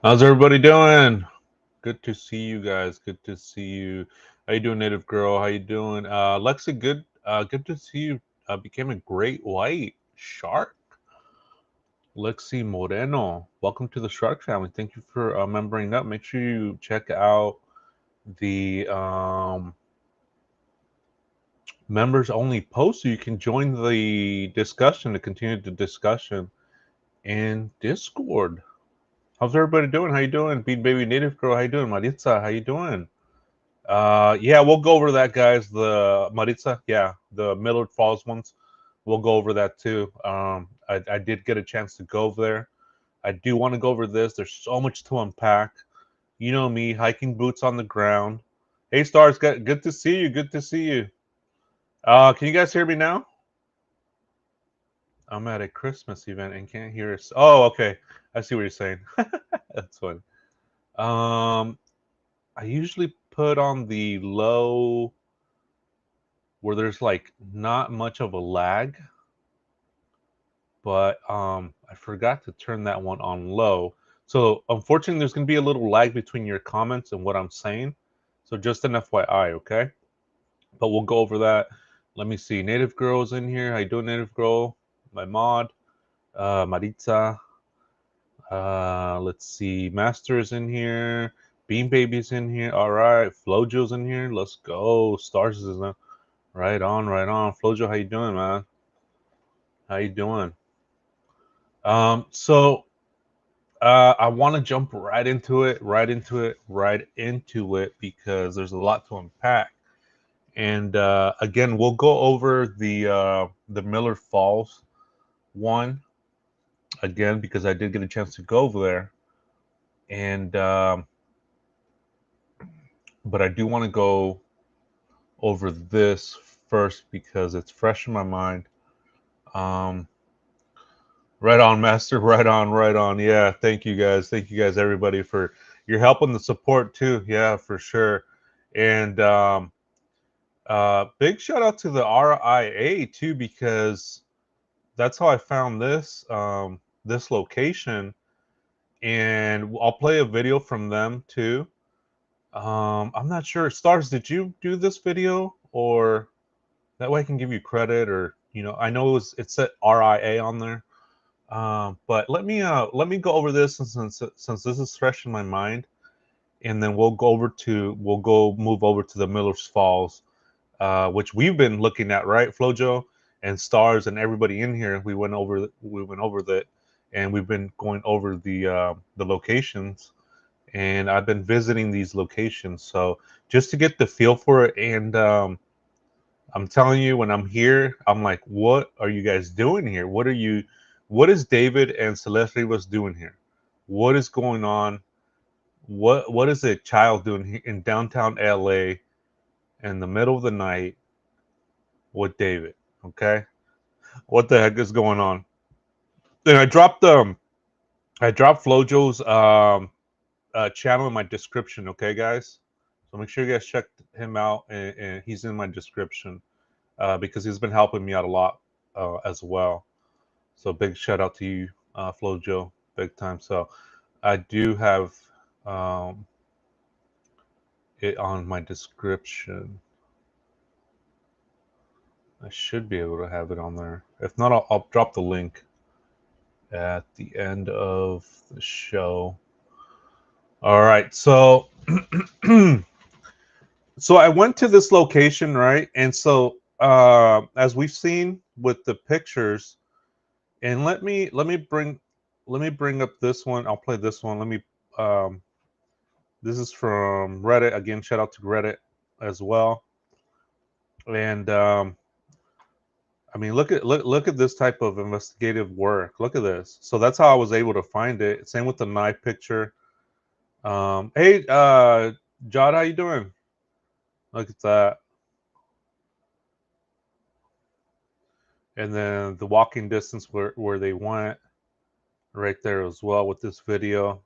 How's everybody doing? Good to see you guys. Good to see you. How you doing, Native Girl? How you doing? Lexi, good to see you. Became a great white shark. Lexi Moreno. Welcome to the Shark family. Thank you for membering up. Make sure you check out the members only post so you can join the discussion to continue the discussion in Discord. How's everybody doing? How you doing? Beat Baby Native Girl, how you doing? Maritza, how you doing? Yeah, we'll go over that, guys. The Maritza, yeah, the Millard Falls ones. We'll go over that too. I did get a chance to go over there. I do want to go over this. There's so much to unpack. You know me, hiking boots on the ground. Hey, Stars, good to see you. Good to see you. Can you guys hear me now? I'm at a Christmas event and can't hear us. Oh, okay. I see what you're saying. That's funny. Um, I usually put on the low where there's like not much of a lag, but I forgot to turn that one on low. So unfortunately, there's gonna be a little lag between your comments and what I'm saying. So just an FYI, okay? But we'll go over that. Let me see. Native Girl's in here. How you doing, Native Girl? My mod, Maritza. Let's see. Master's in here. Bean Baby's in here. All right. Flojo's in here. Let's go. Stars is in. Right on, right on. Flojo, how you doing, man? How you doing? So I want to jump right into it, because there's a lot to unpack. And again, we'll go over the Miller Falls one again because I did get a chance to go over there, and but I do want to go over this first because it's fresh in my mind. Um, Right on, Master. Right on, right on. Yeah, thank you guys. Thank you guys, everybody, for your help and the support too. Yeah, for sure. And big shout out to the RIA too, because that's how I found this location. And I'll play a video from them too. I'm not sure. Stars, did you do this video, or that way I can give you credit, or I know it said RIA on there. But let me go over this since this is fresh in my mind, and then we'll go move over to the Miller's Falls, which we've been looking at, right, Flojo and Stars and everybody in here. We went over that, and we've been going over the locations, and I've been visiting these locations, so just to get the feel for it. And I'm telling you, when I'm here, I'm like, what are you guys doing here? What is David and Celeste Rivas doing here? What is going on? What is a child doing here in downtown LA in the middle of the night with David? Okay. What the heck is going on? Then I dropped Flojo's channel in my description, okay, guys? So make sure you guys check him out, and he's in my description, because he's been helping me out a lot as well. So big shout out to you, Flojo, big time. So I do have um, it on my description. I should be able to have it on there. If not, I'll drop the link at the end of the show. All right. So so I went to this location, right? And so as we've seen with the pictures, and let me bring up this one. I'll play this one. Um, This is from Reddit. Again, shout out to Reddit as well. And I mean, look at this type of investigative work. Look at this. So that's how I was able to find it. Same with the knife picture. Hey, Jod, how you doing? Look at that. And then the walking distance where they went right there as well with this video.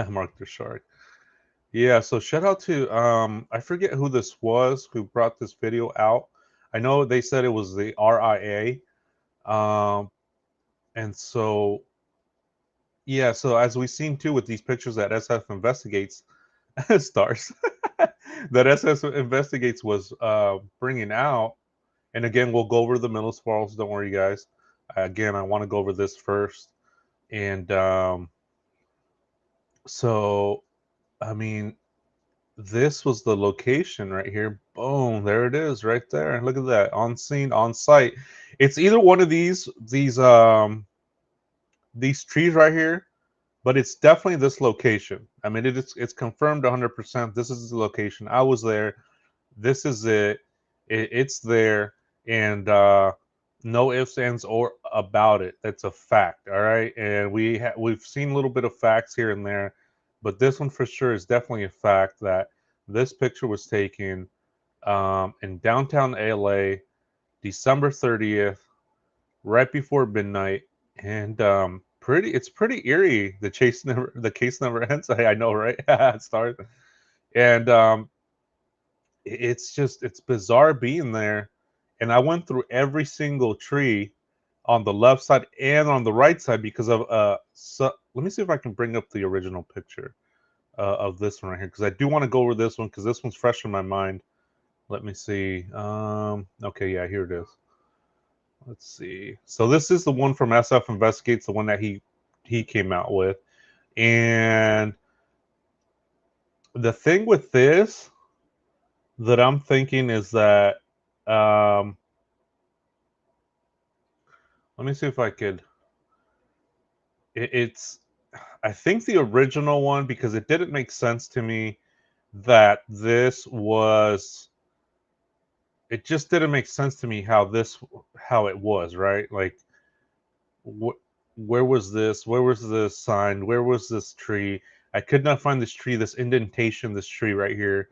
Mark the shark. Yeah, so shout out to I forget who this was who brought this video out. I know they said it was the RIA. Um and so Yeah, so as we've seen too with these pictures that SF investigates stars that SF investigates was bringing out, and again we'll go over the middle spirals. Don't worry, guys. Again, I want to go over this first, and so I mean, this was the location right here. Boom, there it is, right there. Look at that, on scene, on site. It's either one of these trees right here, but it's definitely this location. I mean, it's confirmed 100%. This is the location. I was there. This is it. It's there, and no ifs, ands, or about it. That's a fact. All right, and we've seen a little bit of facts here and there, but this one for sure is definitely a fact that this picture was taken in downtown LA, December 30th, right before midnight, and it's pretty eerie. The case never ends. I know, right? It started, and it's bizarre being there. And I went through every single tree on the left side and on the right side because of let me see if I can bring up the original picture of this one right here, because I do want to go over this one because this one's fresh in my mind. Let me see. Okay, yeah, here it is. Let's see. So this is the one from SF Investigates, the one that he came out with. And the thing with this that I'm thinking is that let me see if I could. It's I think the original one, because it didn't make sense to me that this was. It just didn't make sense to me how it was, right. Like where was this? Where was this sign? Where was this tree? I could not find this tree, this indentation, this tree right here,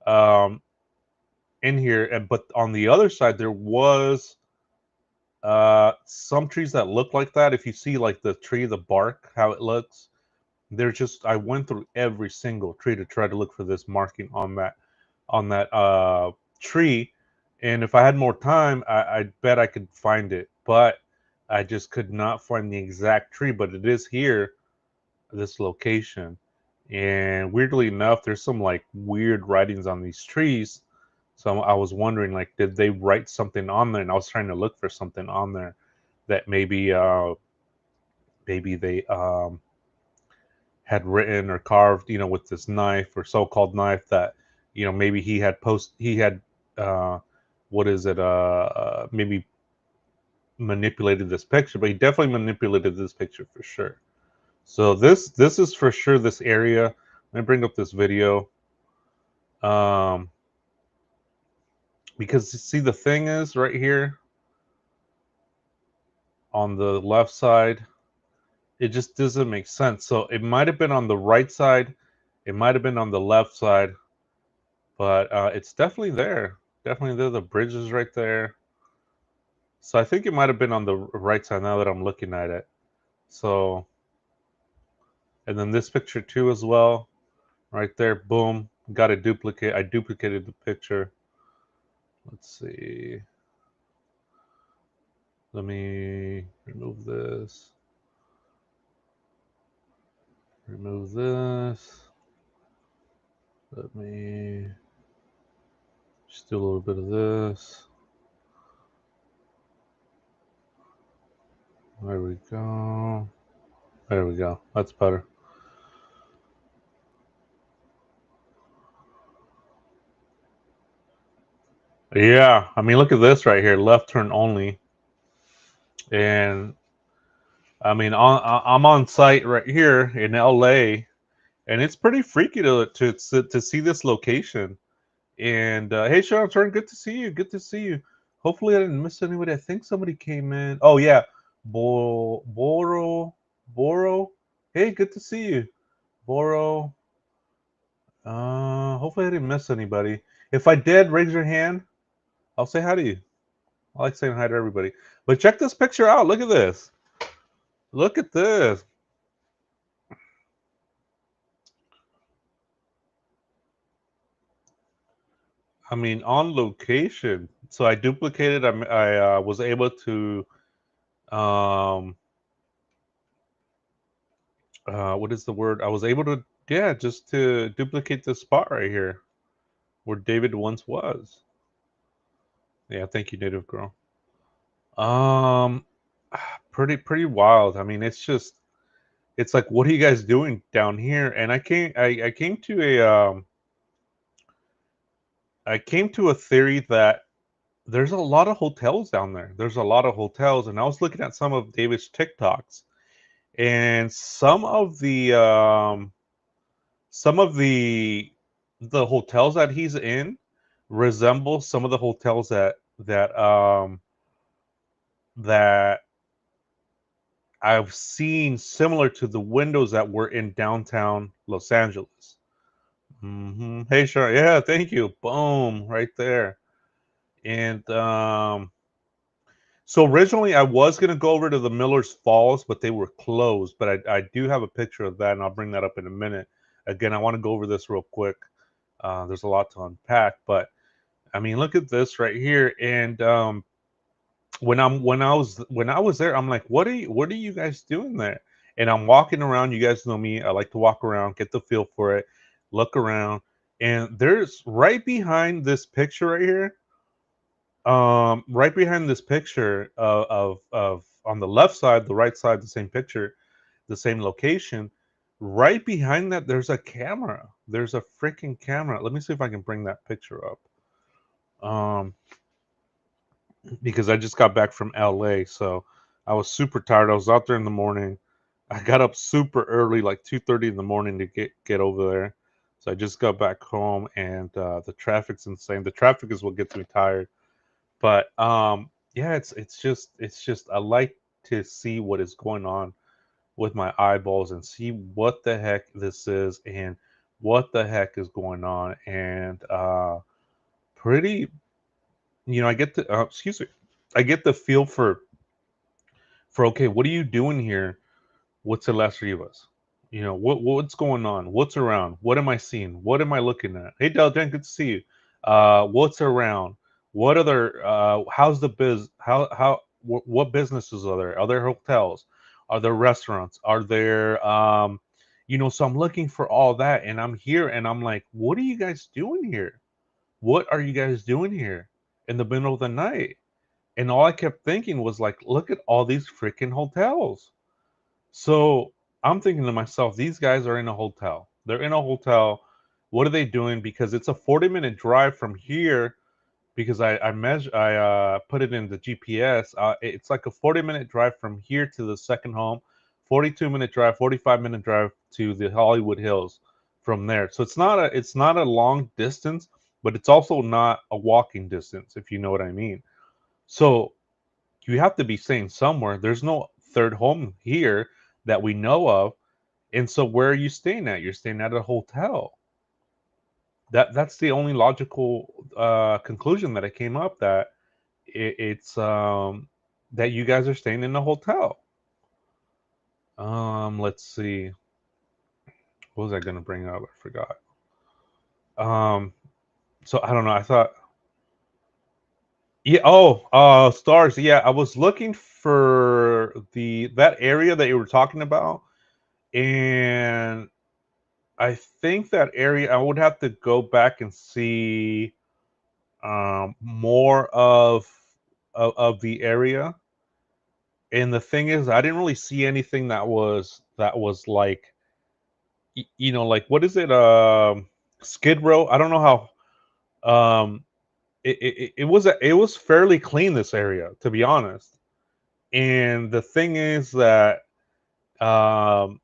um, in here. But on the other side, there was some trees that look like that. If you see like the tree, the bark, how it looks, they're just. I went through every single tree to try to look for this marking on that tree. And if I had more time, I bet I could find it. But I just could not find the exact tree. But it is here, this location. And weirdly enough, there's some like weird writings on these trees. So I was wondering, like, did they write something on there? And I was trying to look for something on there that maybe they had written or carved, with this knife or so-called knife that, maybe he had, uh, what is it? Maybe manipulated this picture, but he definitely manipulated this picture for sure. So this is for sure this area. Let me bring up this video. Um, because see, the thing is right here on the left side, it just doesn't make sense. So it might have been on the right side, it might have been on the left side, but it's definitely there. Definitely there. The bridge is right there. So I think it might have been on the right side now that I'm looking at it. So, and then this picture too as well, right there. Boom, got a duplicate. I duplicated the picture. Let's see. Let me remove this. Remove this. Let me just do a little bit of this. There we go. There we go. That's better. Yeah, I mean, look at this right here. Left turn only. And I mean, I'm on site right here in LA, and it's pretty freaky to see this location. And hey, Sean Turn, good to see you. Good to see you. Hopefully, I didn't miss anybody. I think somebody came in. Oh yeah, Boro. Hey, good to see you, Boro. Hopefully, I didn't miss anybody. If I did, raise your hand. I'll say hi to you. I like saying hi to everybody. But check this picture out. Look at this. Look at this. I mean, on location. So I duplicated. I was able to um, what is the word? I was able to, yeah, just to duplicate this spot right here where David once was. Yeah, thank you, Native Girl. Um, pretty wild. I mean, it's like, what are you guys doing down here? And I came to a theory that there's a lot of hotels down there. There's a lot of hotels, and I was looking at some of David's TikToks, and some of the hotels that he's in resemble some of the hotels that I've seen, similar to the windows that were in downtown Los Angeles. Hey, sure. Yeah, thank you. Boom, right there. And so originally I was gonna go over to the Miller's Falls, but they were closed. But I do have a picture of that, and I'll bring that up in a minute. Again, I want to go over this real quick. There's a lot to unpack, but I mean, look at this right here. And when I was there, I'm like, what are you guys doing there? And I'm walking around. You guys know me. I like to walk around, get the feel for it, look around, and there's right behind this picture right here. Right behind this picture of on the left side, the right side, the same picture, the same location. Right behind that, there's a camera. There's a freaking camera. Let me see if I can bring that picture up. Um, because I just got back from LA, so I was super tired. I was out there in the morning. I got up super early, like 2:30 in the morning to get over there. So I just got back home, and the traffic's insane. The traffic is what gets me tired. But yeah, it's just I like to see what is going on with my eyeballs and see what the heck this is and what the heck is going on. And pretty, I get the excuse me, I get the feel for okay, what are you doing here? What's the last three of us? What's going on? What's around? What am I seeing? What am I looking at? Hey, Deljan, good to see you. What's around? What other? How's the biz? What businesses are there? Are there hotels? Are there restaurants? Are there? So I'm looking for all that, and I'm here, and I'm like, what are you guys doing here? What are you guys doing here in the middle of the night? And all I kept thinking was like, look at all these freaking hotels. So I'm thinking to myself, these guys are in a hotel. They're in a hotel. What are they doing? Because it's a 40-minute drive from here. Because I put it in the GPS. It's like a 40-minute drive from here to the second home, 42-minute drive, 45-minute drive to the Hollywood Hills from there. So it's not a long distance, but it's also not a walking distance, if you know what I mean. So you have to be staying somewhere. There's no third home here that we know of. And so where are you staying at? You're staying at a hotel. That's the only logical conclusion that I came up that it's that you guys are staying in a hotel. Let's see. What was I gonna bring up? I forgot. Um, so I don't know. I thought, yeah. Oh, stars. Yeah, I was looking for that area that you were talking about, and I think that area I would have to go back and see more of the area. And the thing is, I didn't really see anything that was like like what is it? Skid Row. I don't know how. It was fairly clean, this area, to be honest. And the thing is that um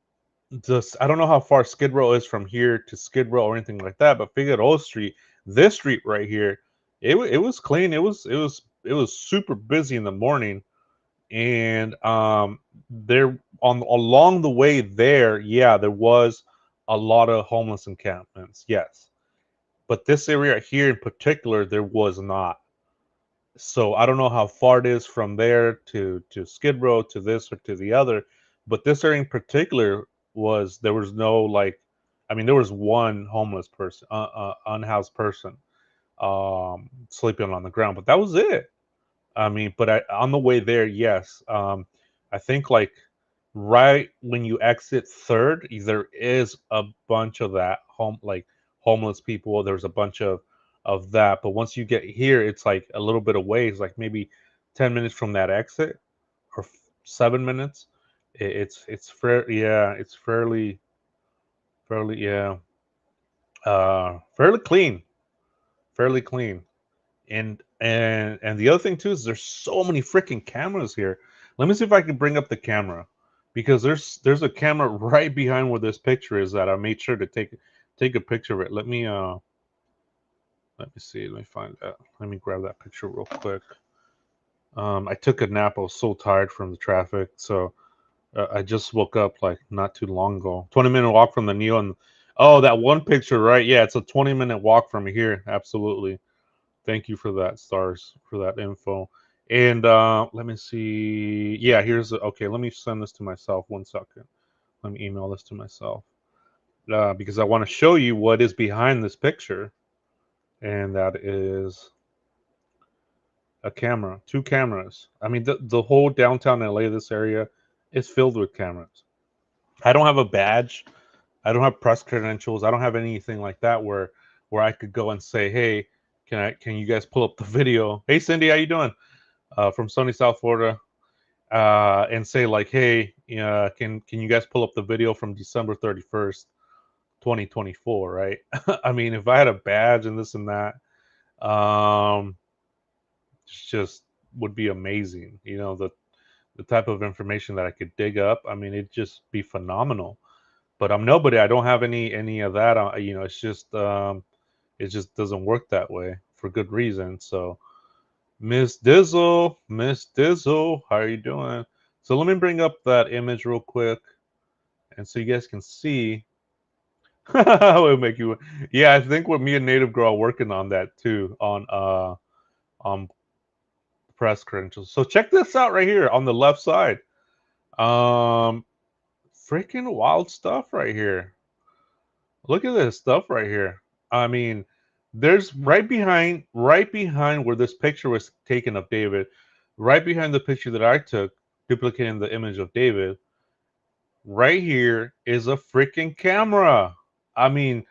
just I don't know how far Skid Row is from here to Skid Row or anything like that, but Figueroa Street, this street right here, it was clean. It was super busy in the morning, and there on along the way there, yeah, there was a lot of homeless encampments, yes, but this area here in particular, there was not. So I don't know how far it is from there to Skid Row to this or to the other, but this area in particular there was no like, I mean, there was one homeless person, unhoused person, sleeping on the ground, but that was it. I mean, but on the way there, yes, I think like right when you exit third, there is a bunch of that homeless people. There's a bunch of that, but once you get here, it's like a little bit away. It's like maybe 10 minutes from that exit, or 7 minutes. It's fair, yeah. It's fairly, yeah, fairly clean, fairly clean. And the other thing too is there's so many freaking cameras here. Let me see if I can bring up the camera, because there's a camera right behind where this picture is that I made sure to take a picture of it. Let me see. Let me find that. Let me grab that picture real quick. I took a nap. I was so tired from the traffic, so I just woke up like not too long ago. 20-minute walk from the Neo, and oh, that one picture, right? Yeah, it's a 20-minute walk from here. Absolutely. Thank you for that, Stars, for that info. And let me see. Yeah, okay. Let me send this to myself. 1 second. Let me email this to myself, because I want to show you what is behind this picture, and that is a camera, 2 cameras. I mean, the whole downtown LA, this area, is filled with cameras. I don't have a badge. I don't have press credentials. I don't have anything like that where I could go and say, hey, can you guys pull up the video? Hey, Cindy, how you doing? From sunny South Florida, and say like, hey, can you guys pull up the video from December 31st, 2024, right? I mean, if I had a badge and this and that, um, it's just would be amazing. The type of information that I could dig up. I mean, it'd just be phenomenal. But I'm nobody. I don't have any of that. It just doesn't work that way for good reason. So, Miss Dizzle, how are you doing? So let me bring up that image real quick, and so you guys can see. It'll make you. Yeah, I think with me and Native Girl are working on that too, on press credentials. So check this out right here on the left side. Um, Freaking wild stuff right here. Look at this stuff right here. I mean, there's right behind where this picture was taken of David, right behind the picture that I took, duplicating the image of David. Right here is a freaking camera. I mean,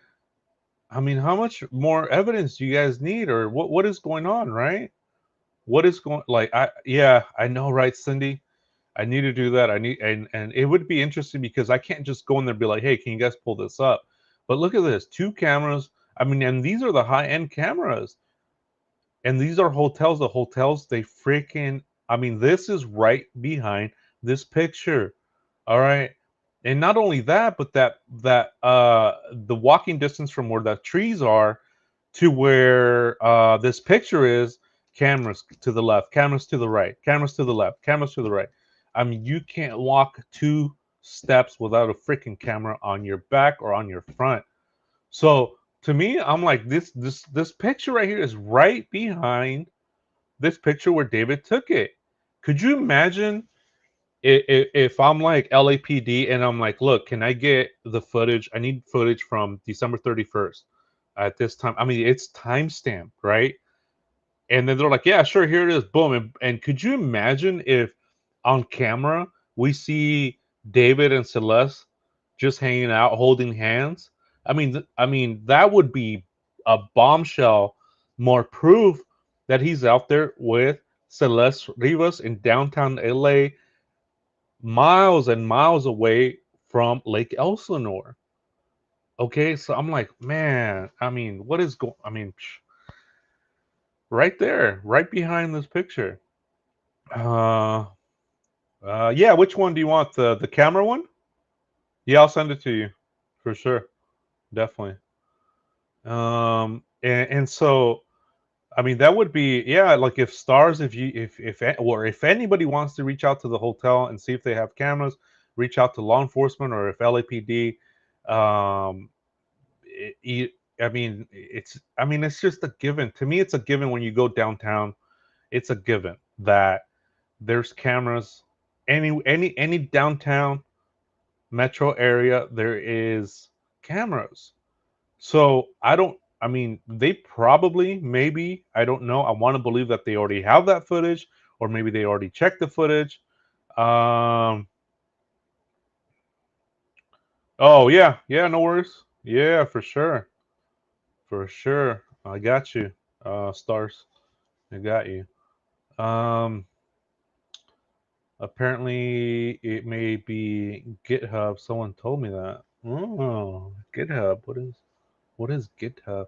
how much more evidence do you guys need, or what is going on, right? What is going like I Yeah, I know, right, Cindy? I need to do that. I need and it would be interesting because I can't just go in there and be like, hey, can you guys pull this up? But look at this, 2 cameras. I mean, and these are the high-end cameras. And these are hotels. The hotels, they freaking I mean, this is right behind this picture. All right. And not only that, but the walking distance from where the trees are to where this picture is, cameras to the left, cameras to the right, cameras to the left, cameras to the right. I mean, you can't walk 2 steps without a freaking camera on your back or on your front. So to me, I'm like, this picture right here is right behind this picture where David took it. Could you imagine if I'm like LAPD and I'm like, look, can I get the footage? I need footage from December 31st at this time. I mean, it's time stamped, right? And then they're like, yeah, sure, here it is. Boom. And could you imagine if on camera we see David and Celeste just hanging out, holding hands? I mean, that would be a bombshell, more proof that he's out there with Celeste Rivas in downtown LA, miles and miles away from Lake Elsinore. Okay, so I'm like, man, I mean, what is going? I mean, right there, right behind this picture. Uh, yeah. Which one do you want? The camera one? Yeah, I'll send it to you for sure, definitely. And so I mean, that would be, yeah, like if stars, if you or if anybody wants to reach out to the hotel and see if they have cameras, reach out to law enforcement, or if LAPD. Um, I mean, it's just a given. To me, it's a given when you go downtown. It's a given that there's cameras. Any downtown metro area, there is cameras. So I don't. I mean, they probably, maybe, I don't know. I want to believe that they already have that footage, or maybe they already checked the footage. Um, Oh yeah, yeah, no worries. Yeah, for sure. For sure. I got you. Stars. I got you. Um Apparently it may be GitHub. Someone told me that. Oh, GitHub. What is GitHub?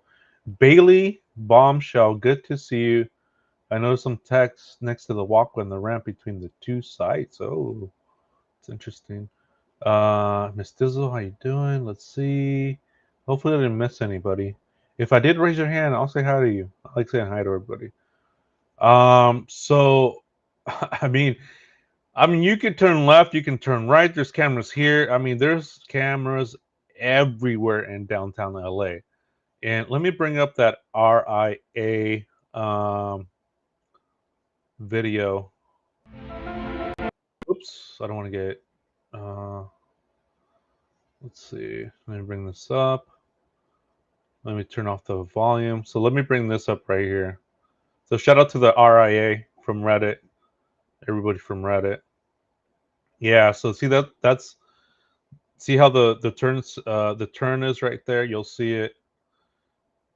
Bailey Bombshell, good to see you. I noticed some text next to the walkway and the ramp between the two sites. Oh, it's interesting. Miss Dizzle, how you doing? Let's see. Hopefully I didn't miss anybody. If I did, raise your hand. I'll say hi to you. I like saying hi to everybody. So I mean, you can turn left, you can turn right. There's cameras here. I mean, there's cameras everywhere in downtown LA. And let me bring up that RIA video. Oops, I don't want to get. Uh, let's see. Let me bring this up. Let me turn off the volume. So let me bring this up right here. So shout out to the RIA from Reddit. Everybody from Reddit. Yeah. So see that's see how the turn is right there. You'll see it.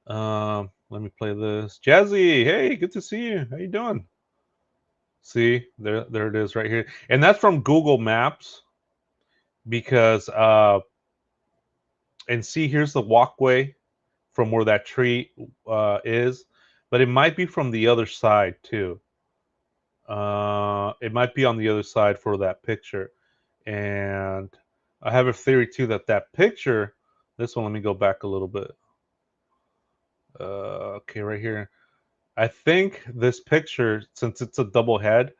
Let me play this. Jazzy, hey, good to see you. How you doing? See, there it is right here. And that's from Google Maps because and see here's the walkway from where that tree is, but it might be from the other side too. It might be on the other side for that picture. And I have a theory too that that picture, this one, let me go back a little bit. Okay, right here. I think this picture, since it's a double head,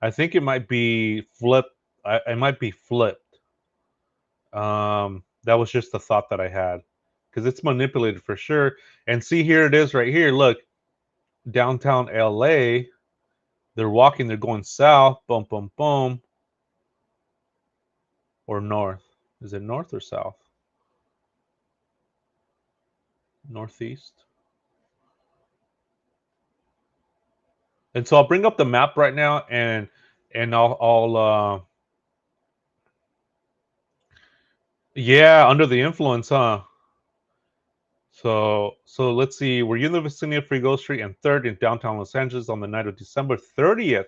I think it might be flipped. It might be flipped. That was just the thought that I had because it's manipulated for sure. And see, here it is right here. Look, downtown LA. They're walking. They're going south. Boom, boom, boom, or north. Is it north or south? Northeast. And so I'll bring up the map right now, and I'll yeah, under the influence, huh? So let's see. Were you in the vicinity of Frigo Street and 3rd in downtown Los Angeles on the night of December 30th,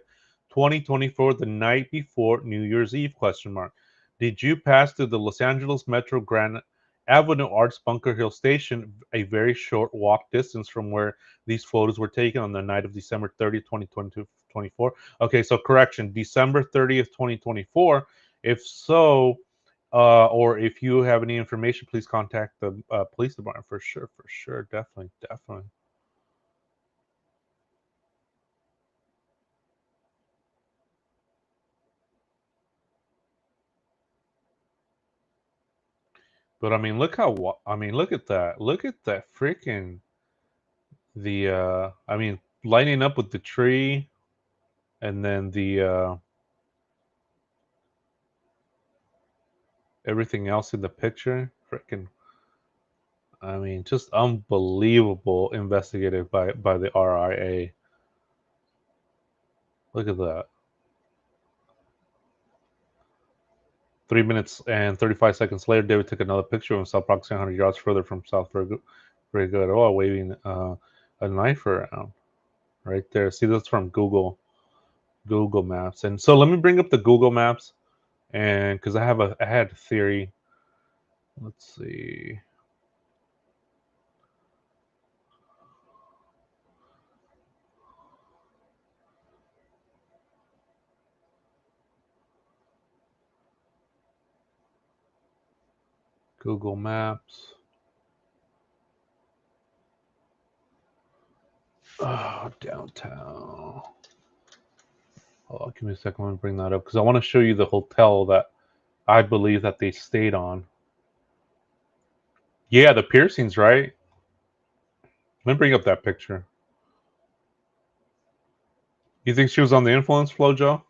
2024, the night before New Year's Eve? Question mark. Did you pass through the Los Angeles Metro Grand Avenue Arts Bunker Hill Station, a very short walk distance from where these photos were taken on the night of December 30th, 2024? Okay, so correction, December 30th, 2024. If so, or if you have any information, please contact the police department for sure, definitely, definitely. But I mean, look at that. Look at that freaking the. I mean, lining up with the tree, and then the everything else in the picture. Freaking. I mean, just unbelievable investigated by the RIA. Look at that. 3 minutes and 35 seconds later, David took another picture of himself approximately 100 yards further from South Very good. Oh, waving a knife around right there. See, that's from Google Maps. And so let me bring up the Google Maps, and because I had a theory. Let's see. Google Maps. Oh, downtown. Oh, give me a second. Let me bring that up because I want to show you the hotel that I believe that they stayed on. Yeah, the piercings, right? Let me bring up that picture. You think she was on the influence flow, Joe?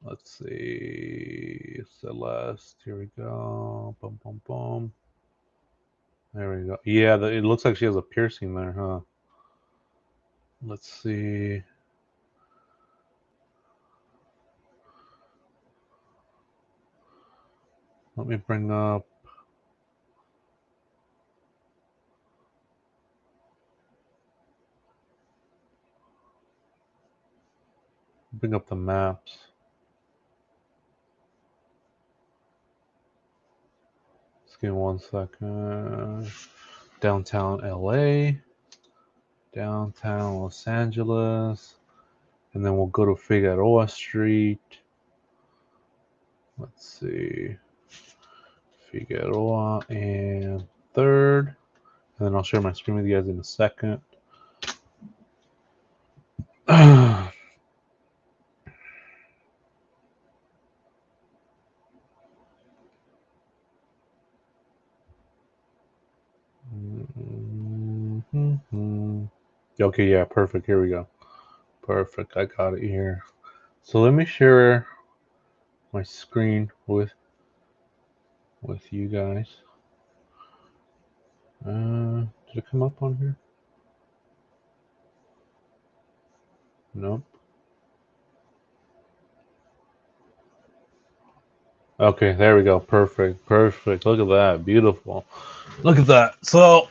Let's see. Celeste. Here we go. Boom, boom, boom. There we go. Yeah, it looks like she has a piercing there, huh? Let's see. Let me bring up the maps. Just give me 1 second. Downtown LA, downtown Los Angeles, and then we'll go to Figueroa Street. Let's see, Figueroa and 3rd, and then I'll share my screen with you guys in a second. Okay, yeah, perfect. Here we go. Perfect. I got it here. So let me share my screen with you guys. Did it come up on here? Nope. Okay, there we go. Perfect. Perfect. Look at that. Beautiful. Look at that. So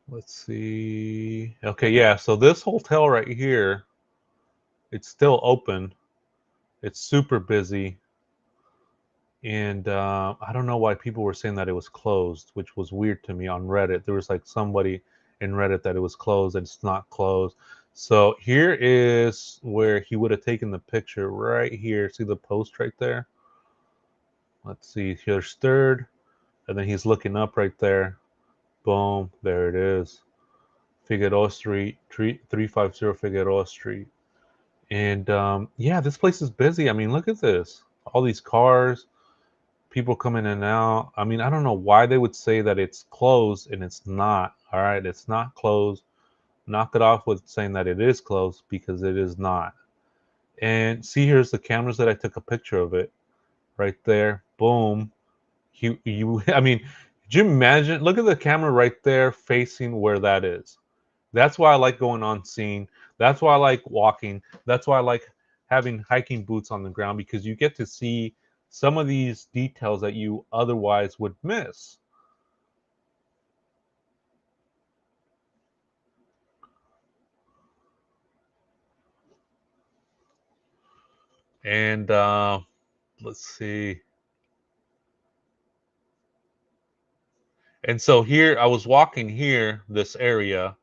let's see. Okay, yeah. So this hotel right here, it's still open. It's super busy. And I don't know why people were saying that it was closed, which was weird to me on Reddit. There was like somebody in Reddit that it was closed and it's not closed. So here is where he would have taken the picture right here. See the post right there? Let's see. Here's 3rd, and then he's looking up right there. Boom, there it is. Figueroa Street, 350 Figueroa Street. And yeah, this place is busy. I mean, look at this. All these cars, people coming in and out. I mean, I don't know why they would say that it's closed and it's not. All right, it's not closed. Knock it off with saying that it is closed because it is not. And see, here's the cameras that I took a picture of it right there. Boom. I mean, could you imagine? Look at the camera right there facing where that is. That's why I like going on scene. That's why I like walking. That's why I like having hiking boots on the ground because you get to see some of these details that you otherwise would miss. And let's see. And so here, I was walking here, this area,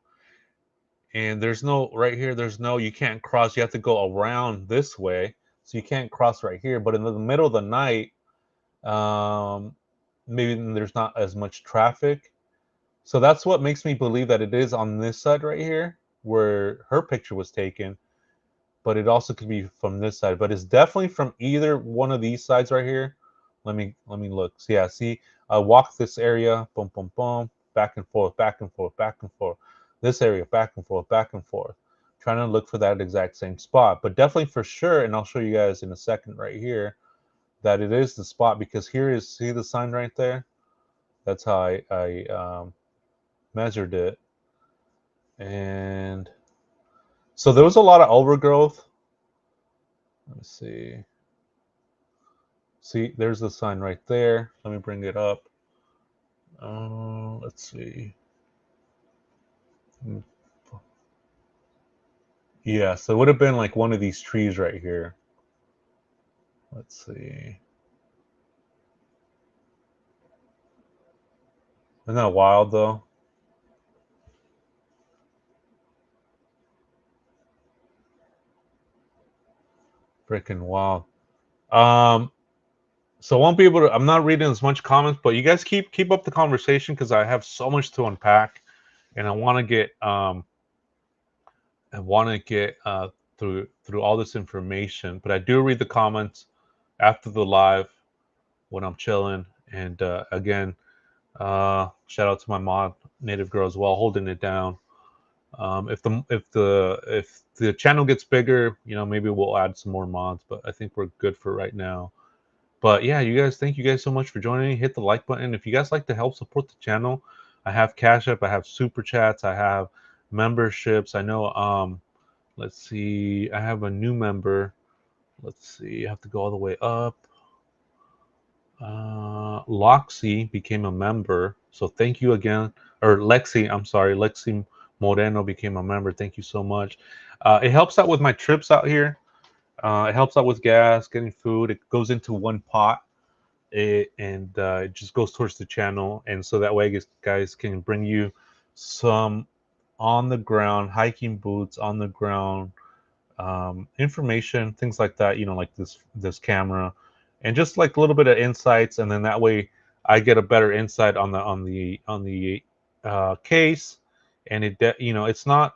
and there's no, right here, there's no, you can't cross. You have to go around this way. So you can't cross right here. But in the middle of the night, um, maybe there's not as much traffic. So that's what makes me believe that it is on this side right here where her picture was taken, but it also could be from this side. But it's definitely from either one of these sides right here. Let me look. So yeah, see, I walk this area, boom, boom, boom, back and forth, back and forth, back and forth. This area, back and forth, back and forth. Trying to look for that exact same spot. But definitely for sure, and I'll show you guys in a second right here, that it is the spot because here is, see the sign right there? That's how I measured it. And so there was a lot of overgrowth. Let me see. See, there's the sign right there. Let me bring it up. Let's see. Yeah, so it would have been like one of these trees right here. Let's see. Isn't that wild though? Freaking wild. Um, so I won't be able to. I'm not reading as much comments, but you guys keep up the conversation because I have so much to unpack, and I want to get through all this information. But I do read the comments after the live when I'm chilling. And again, shout out to my mod, Native Girl, as well, holding it down. If the channel gets bigger, maybe we'll add some more mods. But I think we're good for right now. But yeah, you guys, thank you guys so much for joining. Hit the like button if you guys like to help support the channel. I have Cash App, I have super chats, I have memberships. I know. Let's see, I have a new member. Let's see. I have to go all the way up. Loxy became a member. So thank you again. Or Lexi, I'm sorry. Lexi Moreno became a member. Thank you so much. It helps out with my trips out here. It helps out with gas, getting food. It goes into one pot. It just goes towards the channel. And so that way, I guess guys can bring you some on the ground hiking boots, on the ground information, things like that. Like this camera, and just like a little bit of insights, and then that way I get a better insight on the case, and it's not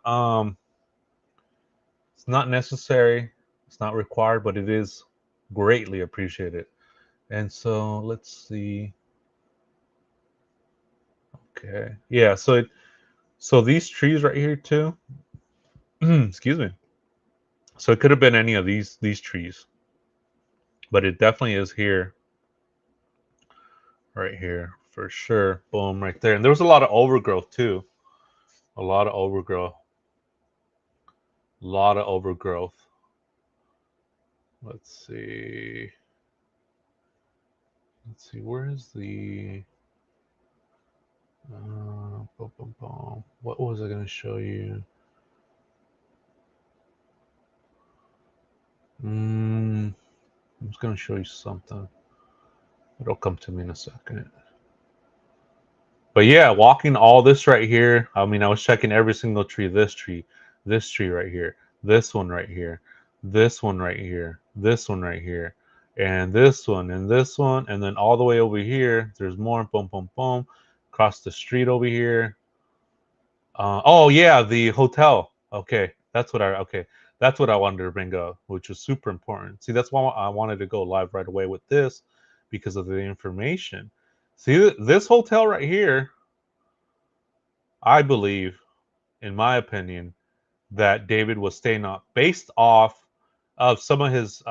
necessary, it's not required, but it is greatly appreciated. And so let's see. Okay, yeah. So these trees right here too. Excuse me. So it could have been any of these trees, but it definitely is here, right here for sure. Boom, right there. And there was a lot of overgrowth too. A lot of overgrowth. A lot of overgrowth. Let's see. Let's see. Where is the? Boom, boom, boom. What was I going to show you? I'm just going to show you something. It'll come to me in a second. But yeah, walking all this right here. I mean, I was checking every single tree. This tree right here, this one right here, this one right here, this one right here, and this one, and then all the way over here. There's more. Boom, boom, boom. Across the street over here. Oh yeah, the hotel. Okay, that's what I wanted to bring up, which was super important. See, that's why I wanted to go live right away with this because of the information. See, this hotel right here, I believe, in my opinion, that David was staying up based off of some of his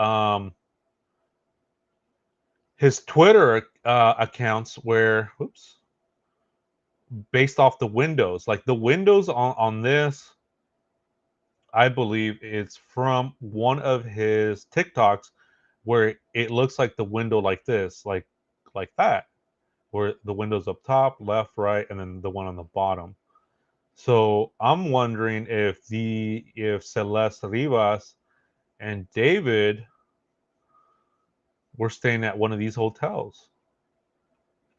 Twitter accounts where, oops, based off the windows, like the windows on this, I believe it's from one of his TikToks where it looks like the window like this, like that, where the window's up top, left, right, and then the one on the bottom. So I'm wondering if Celeste Rivas and David were staying at one of these hotels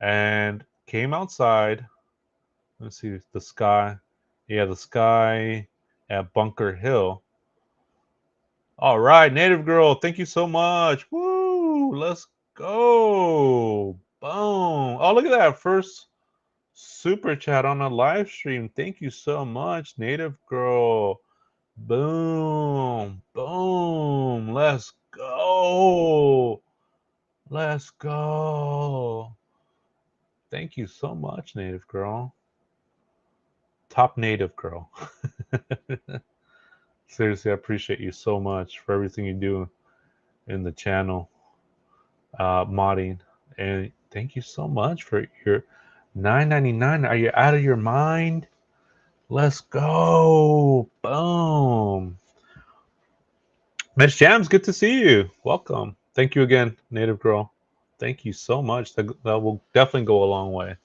and came outside. Let's see the sky. Yeah, the sky at Bunker Hill. All right, Native Girl, thank you so much. Woo! Let's go. Boom. Oh, look at that. First super chat on a live stream. Thank you so much, Native Girl. Boom. Boom. Let's go. Let's go. Thank you so much, Native Girl. Top Native Girl. Seriously, I appreciate you so much for everything you do in the channel, modding. And thank you so much for your $9.99. Are you out of your mind? Let's go. Boom. Miss Jams, good to see you. Welcome. Thank you again, Native Girl. Thank you so much. That will definitely go a long way.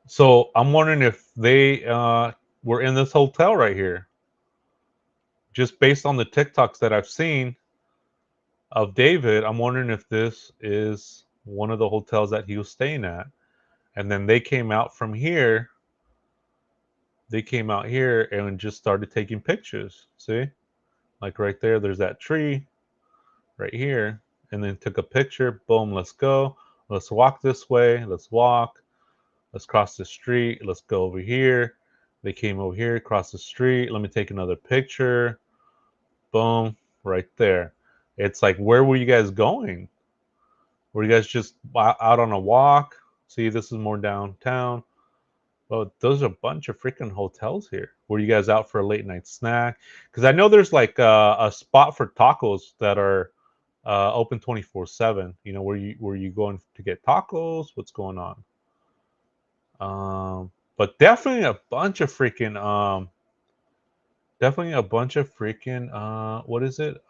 So I'm wondering if they were in this hotel right here. Just based on the TikToks that I've seen of David, I'm wondering if this is one of the hotels that he was staying at. And then they came out from here. They came out here and just started taking pictures. See? Like right there, there's that tree right here. And then took a picture. Boom, let's go. Let's walk this way. Let's walk. Let's cross the street. Let's go over here. They came over here, across the street. Let me take another picture. Boom, right there. It's like, where were you guys going? Were you guys just out on a walk? See, this is more downtown. Well, those are a bunch of freaking hotels here. Were you guys out for a late night snack? Because I know there's like a spot for tacos that are open 24/7. Were you going to get tacos? What's going on? But definitely a bunch of freaking definitely a bunch of freaking what is it?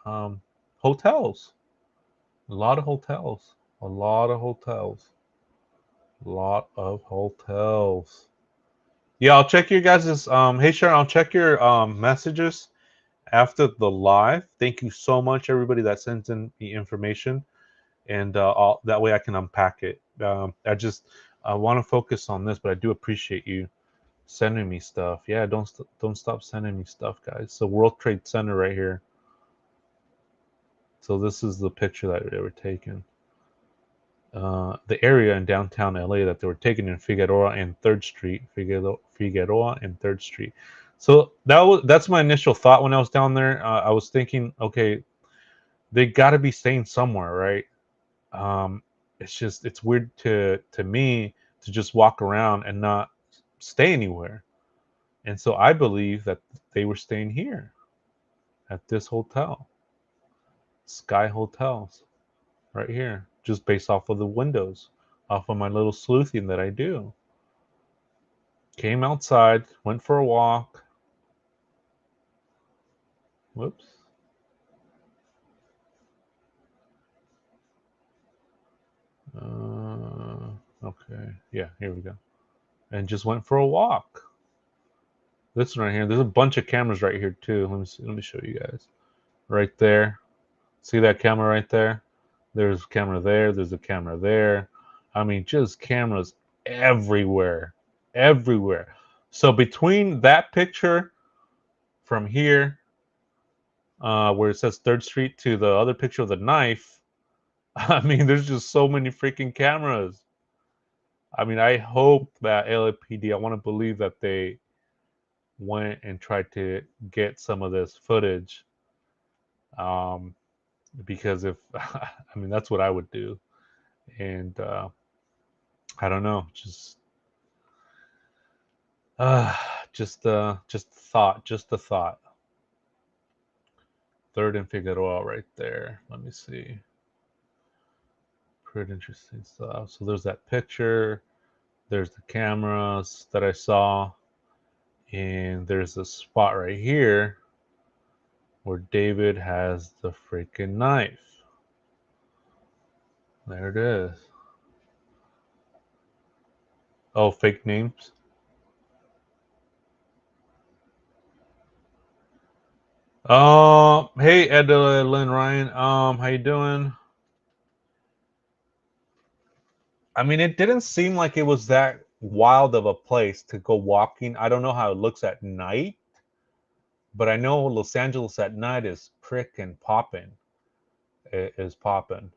Hotels. A lot of hotels. A lot of hotels. A lot of hotels. Yeah, I'll check your guys's hey Sharon, I'll check your messages after the live. Thank you so much, everybody that sends in the information, and that way I can unpack it. I want to focus on this, but I do appreciate you sending me stuff. Yeah, don't stop sending me stuff, guys. So World Trade Center right here. So this is the picture that they were taking. The area in downtown LA that they were taking in Figueroa and Third Street, Figueroa and Third Street. So that's my initial thought when I was down there. I was thinking, okay, they got to be staying somewhere, right? It's weird to me to just walk around and not stay anywhere. And so I believe that they were staying here at this hotel, Sky Hotels, right here, just based off of the windows, off of my little sleuthing that I do. Came outside, went for a walk. Whoops. Okay. Yeah, here we go. And just went for a walk. This one right here. There's a bunch of cameras right here too. Let me see. Let me show you guys. Right there. See that camera right there? There's a camera there. There's a camera there. I mean, just cameras everywhere. Everywhere. So between that picture from here, where it says Third Street, to the other picture of the knife, I mean, there's just so many freaking cameras. I mean, I hope that LAPD, I want to believe that they went and tried to get some of this footage. Um, because if, I mean, that's what I would do. And I don't know, uh, just thought, just a thought. Third and Figueroa right there. Let me see. Pretty interesting stuff. So there's that picture. There's the cameras that I saw. And there's a spot right here where David has the freaking knife. There it is. Oh, fake names. Hey Edelyn Ryan. How you doing? I mean, it didn't seem like it was that wild of a place to go walking. I don't know how it looks at night, but I know Los Angeles at night is prickin' popping. It is popping.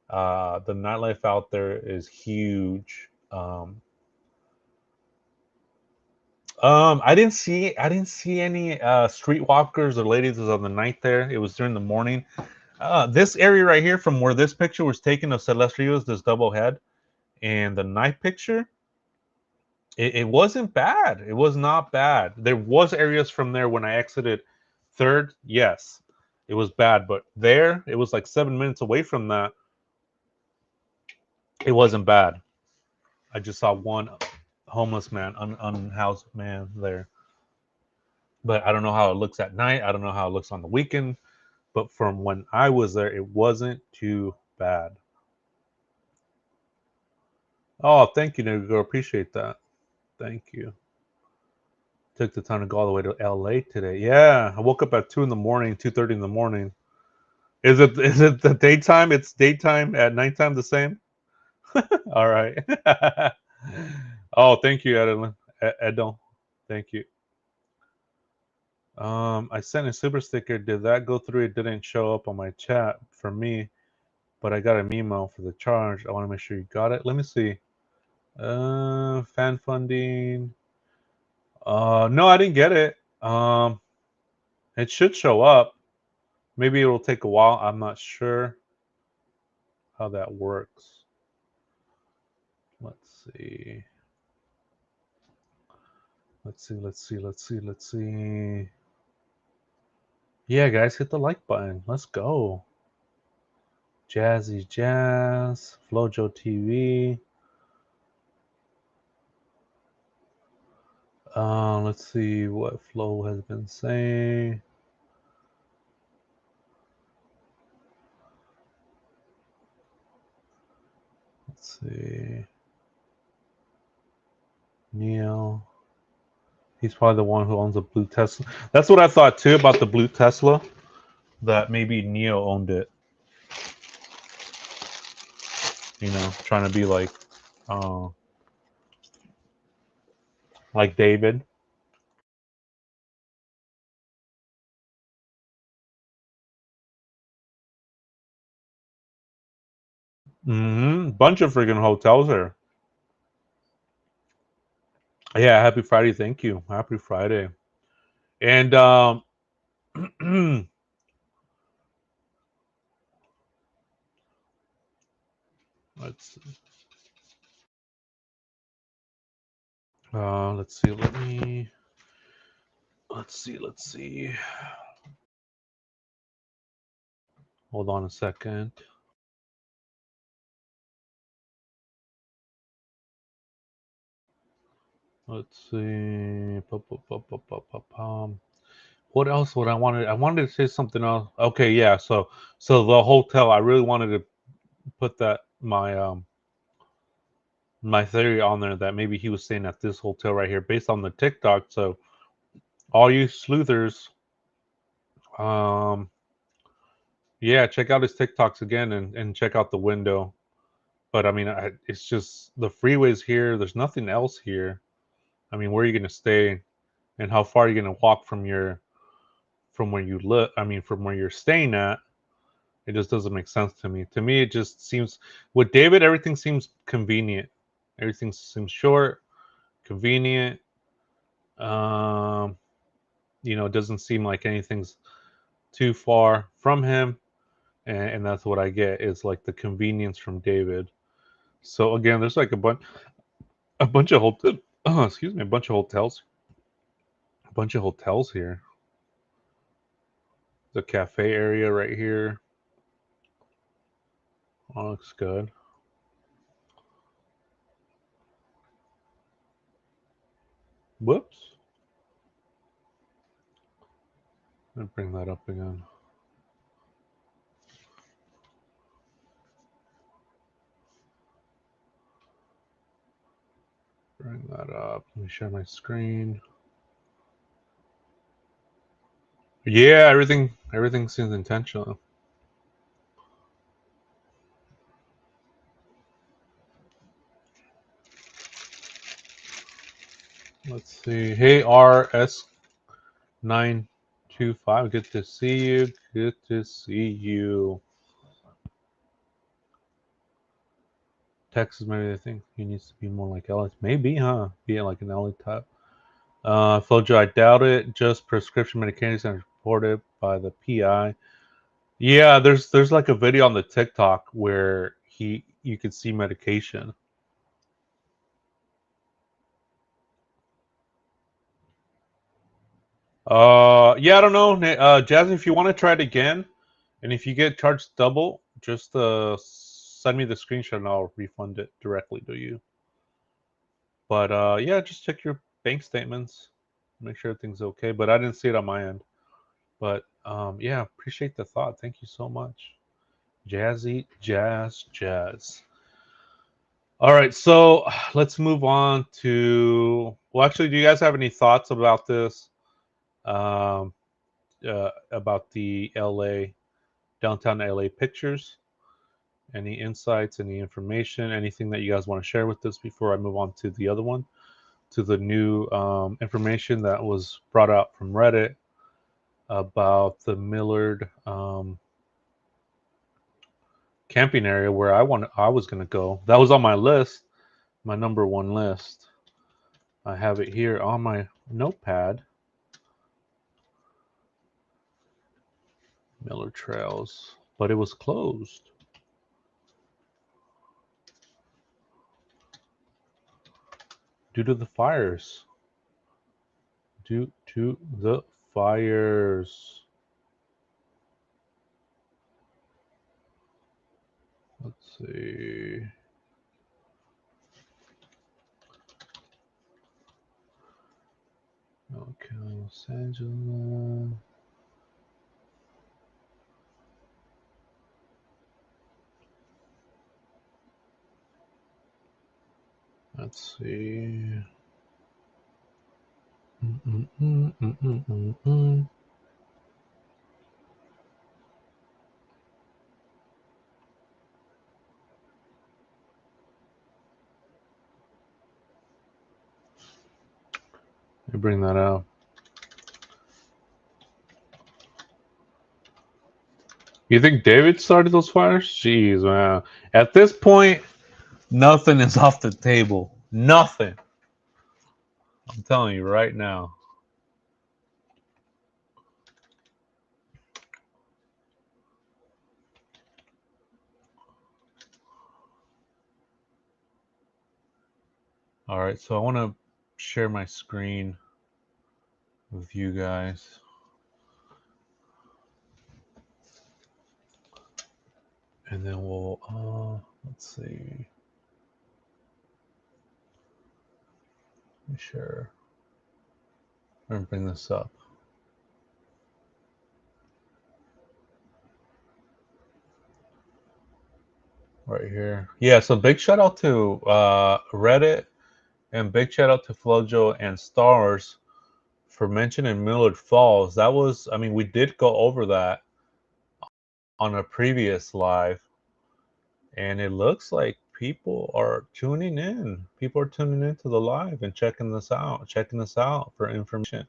The nightlife out there is huge. I didn't see any streetwalkers or ladies on the night there. It was during the morning. This area right here, from where this picture was taken of Celeste Rios, this double head, and the night picture, it wasn't bad. It was not bad. There was areas from there when I exited Third. Yes, it was bad, but there it was like 7 minutes away from that. It wasn't bad. I just saw one homeless man, unhoused man there. But I don't know how it looks at night. I don't know how it looks on the weekend. But from when I was there, it wasn't too bad. Oh, thank you, Nigga. Appreciate that. Thank you. Took the time to go all the way to LA today. Yeah, I woke up at 2 in the morning, 2:30 in the morning. Is it the daytime? It's daytime at nighttime the same? All right. Oh, thank you, Edel. Edel. Thank you. I sent a super sticker. Did that go through? It didn't show up on my chat for me, but I got a memo for the charge. I want to make sure you got it. Let me see. Fan funding. No, I didn't get it. It should show up. Maybe it will take a while. I'm not sure how that works. Let's see. Let's see. Yeah, guys, hit the like button. Let's go. Jazzy Jazz, Flojo TV. Let's see what Flo has been saying. Let's see. Neil. He's probably the one who owns a blue Tesla. That's what I thought too about the blue Tesla. That maybe Neo owned it. You know, trying to be uh, like David. Bunch of freaking hotels there. Yeah, happy Friday. Thank you. Happy Friday. And let's let's see. Let's see. Hold on a second. Let's see. What else would I wanted? I wanted to say something else. Okay, yeah. So the hotel. I really wanted to put that my theory on there that maybe he was staying at this hotel right here based on the TikTok. So all you sleuthers, um, yeah, check out his TikToks again and check out the window. But I mean, it's just the freeways here. There's nothing else here. I mean, where are you going to stay, and how far are you going to walk from where you live? I mean, from where you're staying at. It just doesn't make sense to me. To me, it just seems with David, everything seems convenient. Everything seems short, convenient. Um, it doesn't seem like anything's too far from him, and that's what I get is like the convenience from David. So again, there's like a bunch of excuse me, a bunch of hotels here. The cafe area right here. Oh, looks good. Whoops. Let me bring that up again. Bring that up. Let me share my screen. Yeah, everything seems intentional. Let's see. Hey RS925. Good to see you. Good to see you. Texas, maybe they think he needs to be more like Ellis. Maybe, huh? Be like an Ellie type. Flojo, I doubt it. Just prescription medications are reported by the PI. Yeah, there's like a video on the TikTok where you could see medication. Yeah, I don't know. Jasmine, if you want to try it again, and if you get charged double, just send me the screenshot and I'll refund it directly to you. But yeah, just check your bank statements, make sure everything's okay. But I didn't see it on my end. But yeah, appreciate the thought. Thank you so much. Jazzy, jazz. All right, so let's move on to. Well, actually, do you guys have any thoughts about this? Um, about the LA downtown LA pictures? Any insights, any information, anything that you guys want to share with us before I move on to the other one, to the new information that was brought out from Reddit about the Millard camping area where I was going to go. That was on my list, my number one list. I have it here on my notepad. Miller Trails, but it was closed due to the fires. Due to the fires. Let's see. Okay, Los Angeles. Let's see. Let me bring that up. You think David started those fires? Jeez, man. At this point, nothing is off the table. Nothing. I'm telling you right now. All right, so I want to share my screen with you guys. And then we'll, let's see. Let me share. I'm going to bring this up. Right here. Yeah, so big shout out to Reddit and big shout out to Flojo and Stars for mentioning Millard Falls. That was, I mean, we did go over that on a previous live, and it looks like people are tuning in. People are tuning into the live and checking this out for information.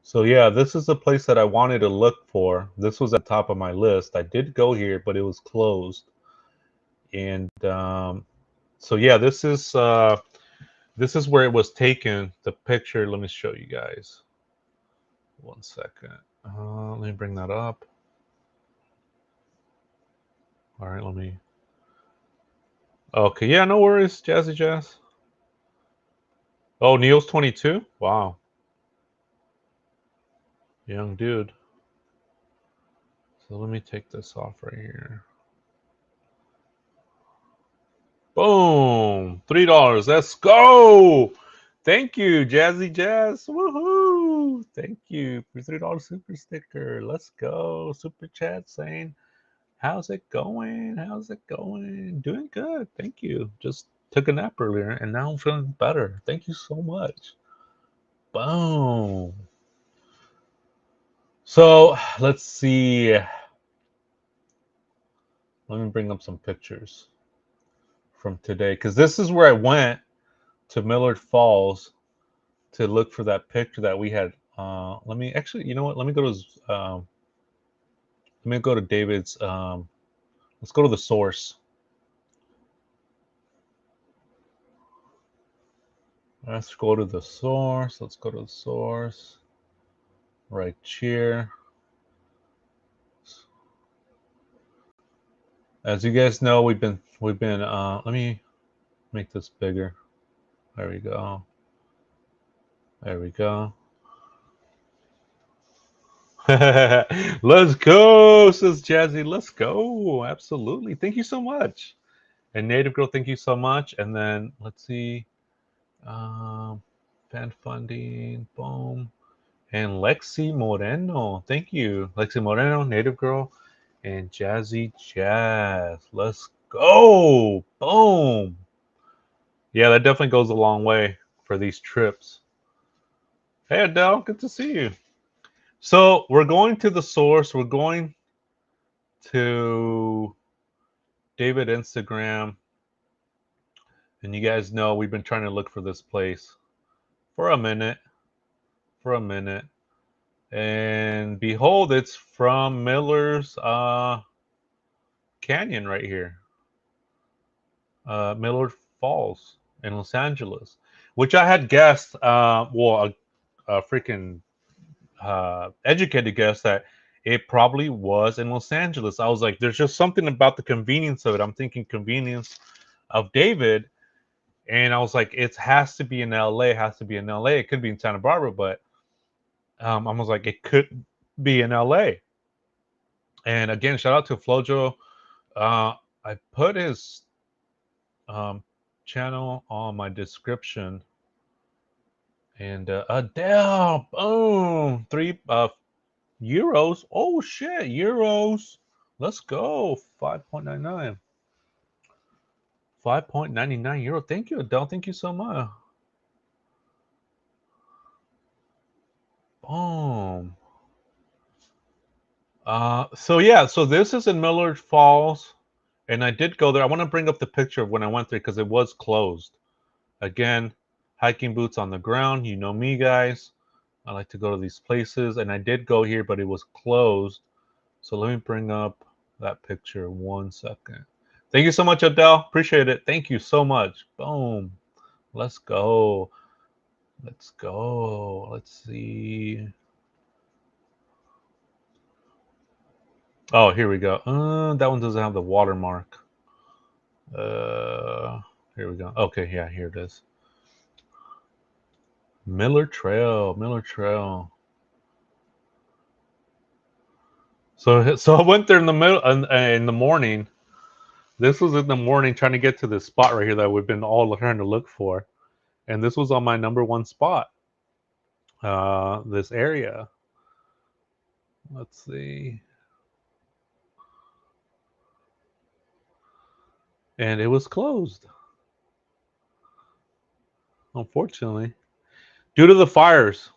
So yeah, this is the place that I wanted to look for. This was at the top of my list. I did go here, but it was closed. And so yeah, this is where it was taken. The picture. Let me show you guys. 1 second. Let me bring that up. All right, let me. Okay, yeah, no worries, Jazzy Jazz. Oh, Neil's 22. Wow, young dude. So let me take this off right here. Boom, $3. Let's go. Thank you, Jazzy Jazz. Woohoo! Thank you for $3 super sticker. Let's go. Super chat saying, how's it going? How's it going? Doing good. Thank you. Just took a nap earlier and now I'm feeling better. Thank you so much. Boom. So let's see. Let me bring up some pictures from today because this is where I went to Millard Falls to look for that picture that we had. Let me actually, you know what? Let me go to David's. Let's go to the source. Let's go to the source. Let's go to the source. Right here. As you guys know, we've been. Let me make this bigger. There we go. There we go. Let's go, says Jazzy. Let's go. Absolutely. Thank you so much. And Native Girl, thank you so much. And then let's see. Fan funding. Boom. And Lexi Moreno. Thank you. Lexi Moreno, Native Girl, and Jazzy Jazz. Let's go. Boom. Yeah, that definitely goes a long way for these trips. Hey, Adele. Good to see you. So we're going to the source. We're going to David Instagram. And you guys know we've been trying to look for this place for a minute. And behold, it's from Miller's Canyon right here. Millard Falls in Los Angeles, which I had guessed, a freaking educated guess that it probably was in Los Angeles. I was like, there's just something about the convenience of it. I'm thinking convenience of David. And I was like, it has to be in LA. It has to be in LA. It could be in Santa Barbara, but I was like, it could be in LA. And again, shout out to Flojo. I put his channel on my description. And Adele, boom, €3. Oh shit, euros. Let's go. 5.99. 5.99 euro. Thank you, Adele. Thank you so much. Boom. So yeah, so this is in Millard Falls, and I did go there. I want to bring up the picture of when I went there because it was closed. Again, hiking boots on the ground. You know me, guys. I like to go to these places, and I did go here, but it was closed. So let me bring up that picture 1 second. Thank you so much, Adele. Appreciate it. Thank you so much. Boom. Let's go. Let's go. Let's see. Oh, here we go. That one doesn't have the watermark. Uh, Here we go. Okay, yeah, here it is. Miller Trail. Miller Trail. So I went there in the middle in the morning. This was in the morning trying to get to this spot right here that we've been all trying to look for, and this was on my number one spot. This area. Let's see. And it was closed, unfortunately, due to the fires.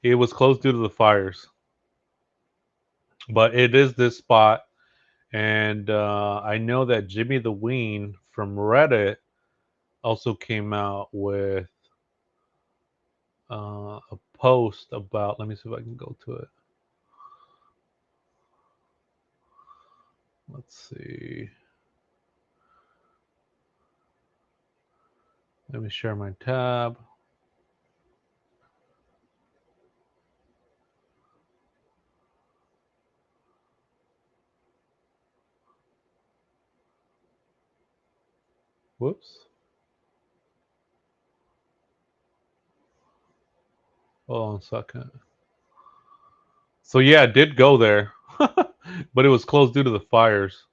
It was closed due to the fires. But it is this spot, and I know that Jimmy the Ween from Reddit also came out with a post about. Let me see if I can go to it. Let's see. Let me share my tab. Whoops. Hold on a second. So yeah, I did go there, but it was closed due to the fires.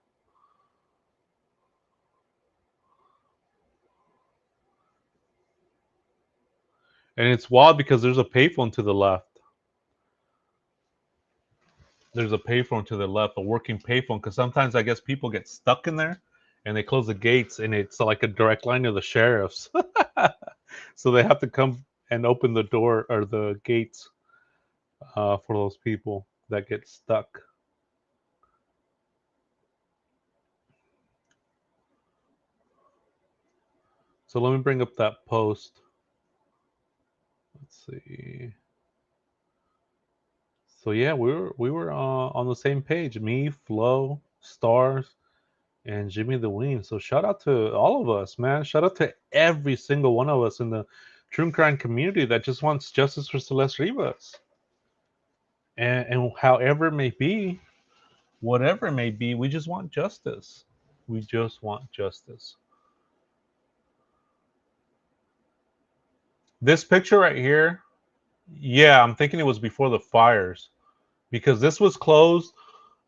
And it's wild because there's a payphone to the left. There's a payphone to the left, a working payphone, because sometimes I guess people get stuck in there and they close the gates and it's like a direct line to the sheriffs. So they have to come and open the door or the gates for those people that get stuck. So let me bring up that post. Let's see. So yeah, we were on the same page. Me, Flo, Stars, and Jimmy the Ween. So shout out to all of us, man. Shout out to every single one of us in the true crime community that just wants justice for Celeste Rivas. And however it may be, whatever it may be, we just want justice. We just want justice. This picture right here, yeah, I'm thinking it was before the fires because this was closed.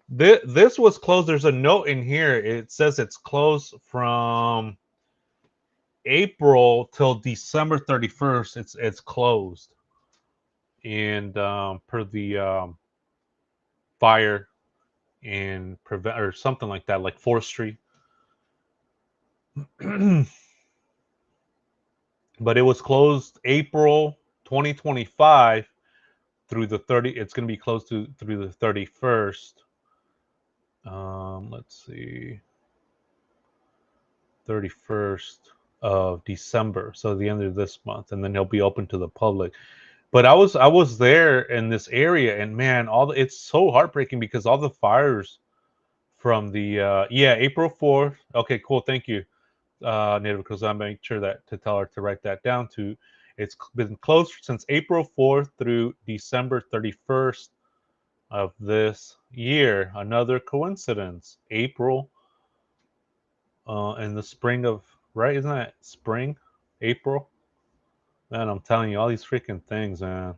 This was closed. There's a note in here. It says it's closed from April till December 31st. It's closed, and per the fire and prevent or something like that, like forestry. But it was closed April 2025 through the 30. It's going to be closed through the 31st. Let's see, 31st of December, so the end of this month, and then he'll be open to the public. But I was there in this area, and man, it's so heartbreaking because all the fires from the yeah, April 4th. Okay, cool, thank you, Native, because I make sure that to tell her to write that down. To It's been closed since April 4th through December 31st of this year. Another coincidence. April in the spring of, right? Isn't that spring? April? Man, I'm telling you, all these freaking things, man.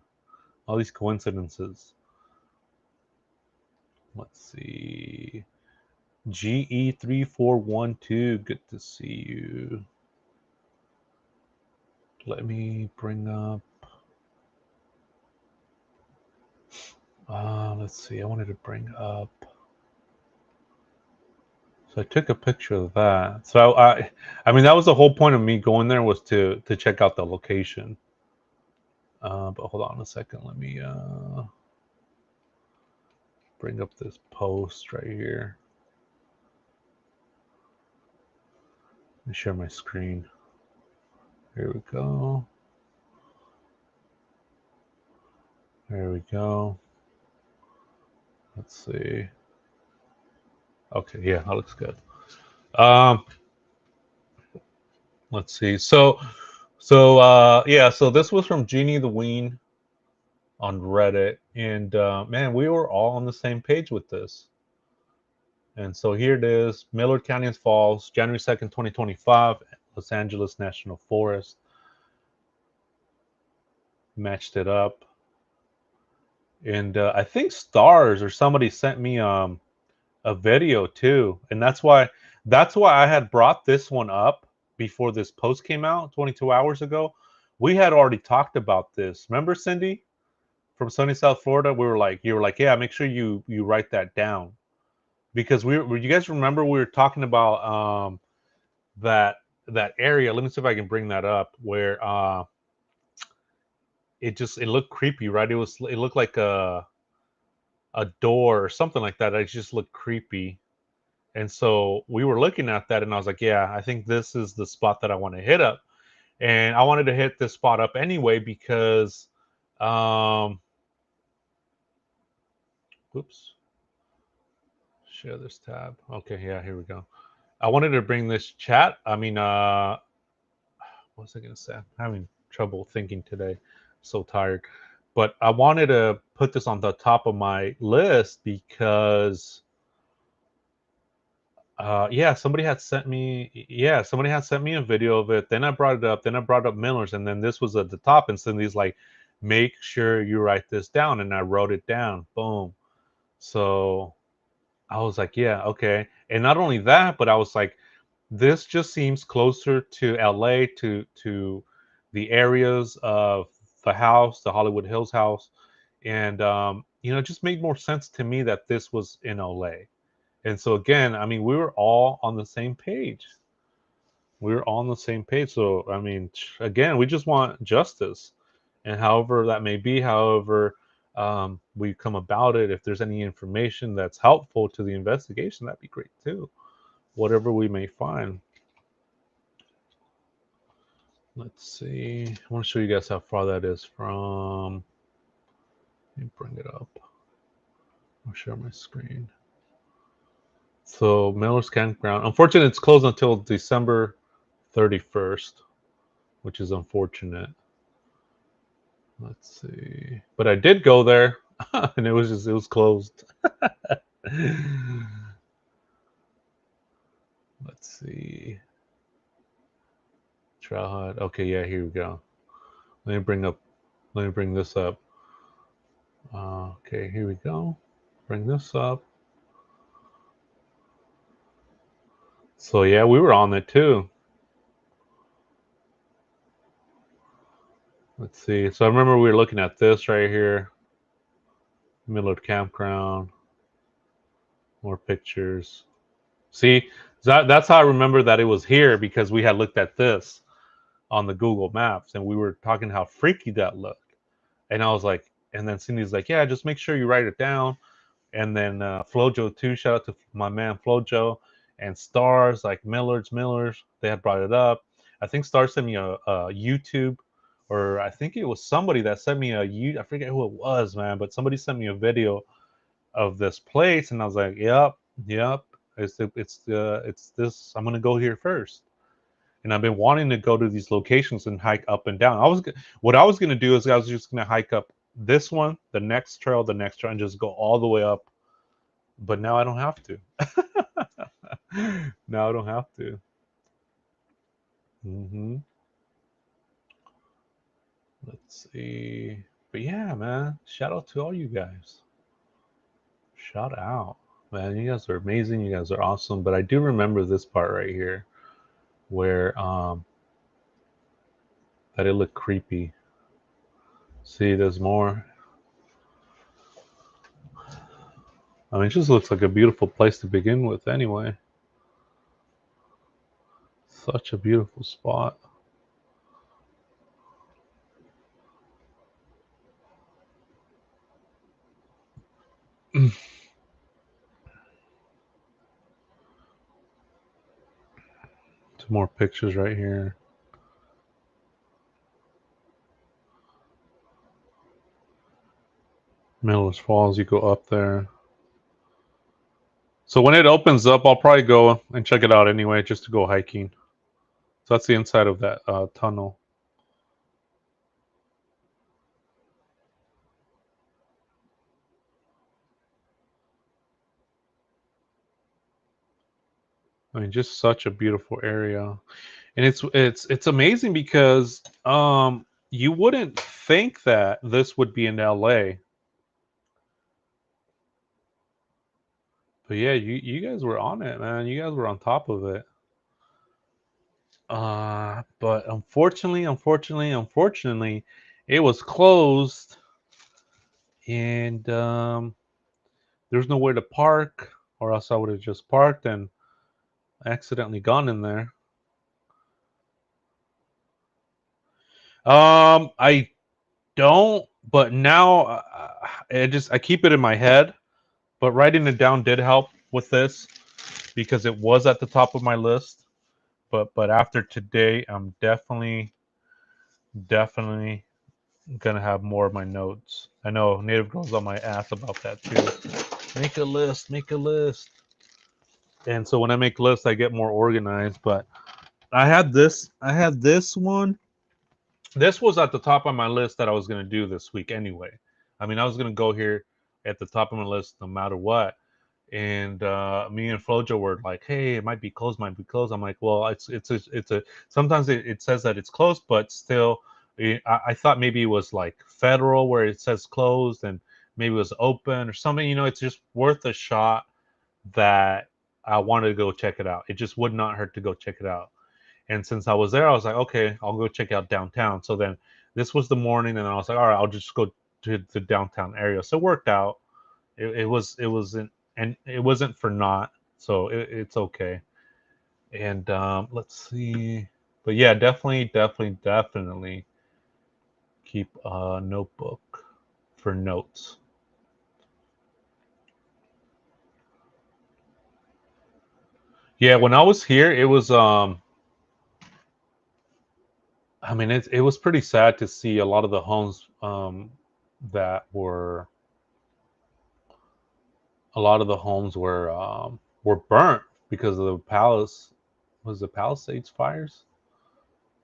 All these coincidences. Let's see. GE3412, good to see you. Let me bring up. Let's see. I wanted to bring up. So I took a picture of that. So I mean, that was the whole point of me going there was to check out the location. But hold on a second. Let me bring up this post right here. Let me share my screen. Here we go. There we go. Let's see. Okay, yeah, that looks good. Um, let's see. Yeah, so this was from Jeannie the Ween on Reddit, and man, we were all on the same page with this. And so here it is, Millard Canyon Falls, January 2nd, 2025, Los Angeles National Forest. Matched it up, and I think Stars or somebody sent me a video too, and that's why I had brought this one up before this post came out 22 hours ago. We had already talked about this. Remember, Cindy from sunny South Florida? You were like, yeah, make sure you write that down because you guys remember we were talking about that that area. Let me see if I can bring that up where it looked creepy, right? It looked like a door or something like that. It just looked creepy. And so we were looking at that, and I was like, yeah, I think this is the spot that I want to hit up. And I wanted to hit this spot up anyway because, um, whoops, share this tab. Okay, yeah, here we go. I wanted to bring this chat. I mean, what was I going to say? I'm having trouble thinking today. So tired. But I wanted to put this on the top of my list because somebody had sent me a video of it. Then I brought it up. Then I brought up Miller's, and then this was at the top. And Cindy's like, "Make sure you write this down." And I wrote it down. Boom. So I was like, "Yeah, okay." And not only that, but I was like, "This just seems closer to LA, to the areas of the house, the Hollywood Hills house, and it just made more sense to me that this was in LA." And so again, I mean, we were all on the same page. We were all on the same page. So I mean, again, we just want justice, and however that may be, however we come about it, if there's any information that's helpful to the investigation, that'd be great too. Whatever we may find. Let's see. I want to show you guys how far that is from. Let me bring it up. I'll share my screen. So Miller's Campground. Unfortunately, it's closed until December 31st, which is unfortunate. Let's see. But I did go there and it was closed. Let's see. Trailhead. Okay, yeah, here we go. Let me bring this up. Okay, here we go. Bring this up. So yeah, we were on it too. Let's see. So I remember we were looking at this right here. Millard Campground. More pictures. See, that's how I remember that it was here because we had looked at this on the Google Maps and we were talking how freaky that looked. And I was like, and then Cindy's like, yeah, just make sure you write it down. And then Flojo too, shout out to my man Flojo and Stars like Millers. They had brought it up. I think Stars sent me a YouTube, or I think it was somebody that sent me I forget who it was, man, but somebody sent me a video of this place, and I was like, yep, it's this. I'm gonna go here first, and I've been wanting to go to these locations and hike up and down. What I was gonna do is I was just gonna hike up this one, the next trail, and just go all the way up. But now I don't have to. Now I don't have to. hmm Let's see. But yeah, man, shout out to all you guys. Shout out, man. You guys are amazing. You guys are awesome. But I do remember this part right here where that it looked creepy. See, there's more. I mean, it just looks like a beautiful place to begin with anyway. Such a beautiful spot. Some more pictures right here. Miller's Falls, you go up there. So when it opens up, I'll probably go and check it out anyway, just to go hiking. So that's the inside of that tunnel. I mean, just such a beautiful area, and it's amazing because you wouldn't think that this would be in LA, but yeah, you guys were on it, man. You guys were on top of it. But unfortunately, it was closed, and there's nowhere to park, or else I would have just parked and accidentally gone in there. I don't, but now I keep it in my head. But writing it down did help with this because it was at the top of my list. But after today, I'm definitely gonna have more of my notes. I know Native Girl's on my ass about that too. Make a list, make a list. And so when I make lists, I get more organized. But I had this one. This was at the top of my list that I was gonna do this week anyway. I mean, I was gonna go here at the top of my list no matter what. And me and Flojo were like, "Hey, it might be closed, might be closed." I'm like, "Well, it's a." Sometimes it says that it's closed, but still, I thought maybe it was like federal where it says closed, and maybe it was open or something. You know, it's just worth a shot that I wanted to go check it out. It just would not hurt to go check it out. And since I was there, I was like, okay, I'll go check out downtown. So then this was the morning, and I was like, all right, I'll just go to the downtown area. So it worked out. It wasn't, and it wasn't for naught. So it's okay. And let's see. But yeah, definitely keep a notebook for notes. Yeah, when I was here, it was I mean, it was pretty sad to see a lot of the homes that were a lot of the homes were burnt because of the palace was the Palisades fires.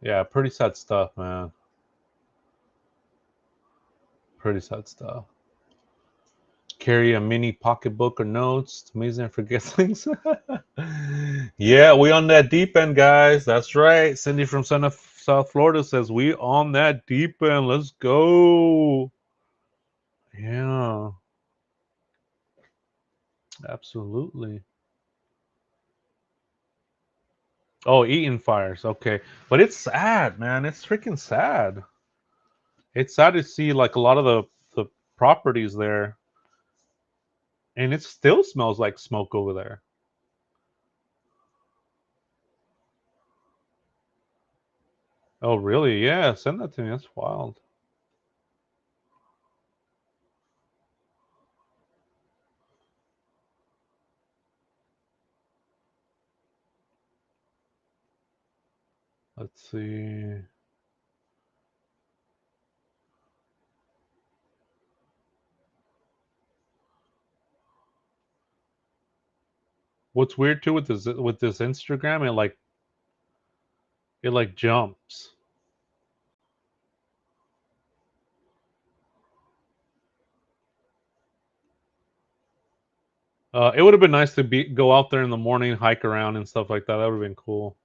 Yeah, pretty sad stuff, man. Pretty sad stuff. Carry a mini pocketbook or notes. It's amazing I forget things. Yeah, we on that deep end, guys. That's right. Cindy from South Florida says we on that deep end. Let's go. Yeah, absolutely. Oh, eating fires. Okay. But it's sad, man. It's freaking sad. It's sad to see like a lot of the properties there, and it still smells like smoke over there. Oh, really? Yeah, send that to me. That's wild. Let's see. What's weird too with this Instagram, it like jumps. It would have been nice to be go out there in the morning, hike around and stuff like that. That would have been cool.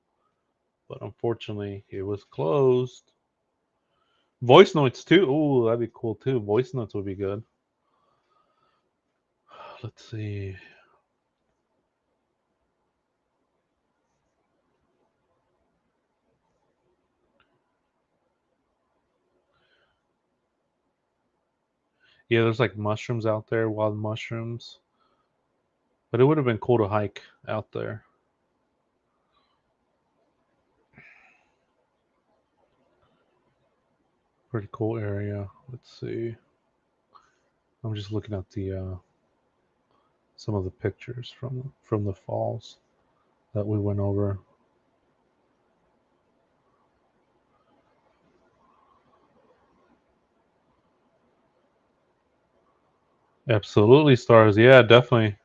But unfortunately, it was closed. Voice notes too. Ooh, that'd be cool too. Voice notes would be good. Let's see. Yeah, there's like mushrooms out there, wild mushrooms. But it would have been cool to hike out there. Pretty cool area. Let's see. I'm just looking at the some of the pictures from the falls that we went over. Absolutely, stars. Yeah, definitely.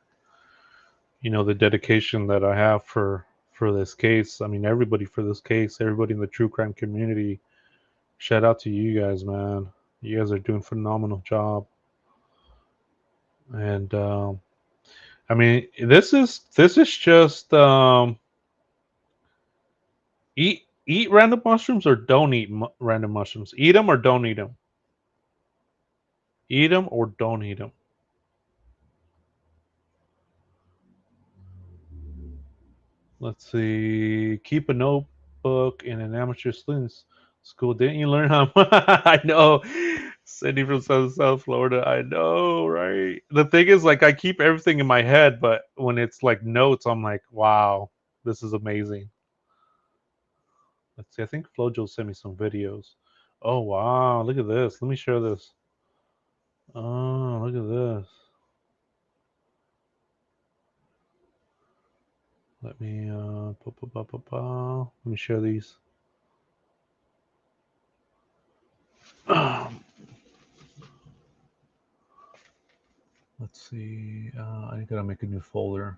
You know, the dedication that I have for this case. I mean, everybody for this case, everybody in the true crime community. Shout out to you guys, man. You guys are doing a phenomenal job. And I mean, this is just eat random mushrooms or don't eat random mushrooms. Eat them or don't eat them. Eat them or don't eat them. Let's see. Keep a notebook in an amateur student's school. Didn't you learn how? I know. Cindy from South Florida. I know, right? The thing is, like, I keep everything in my head, but when it's like notes, I'm like, wow, this is amazing. Let's see. I think Flojo sent me some videos. Oh, wow. Look at this. Let me share this. Oh, look at this. Let me, let me share these. Let's see. I gotta make a new folder.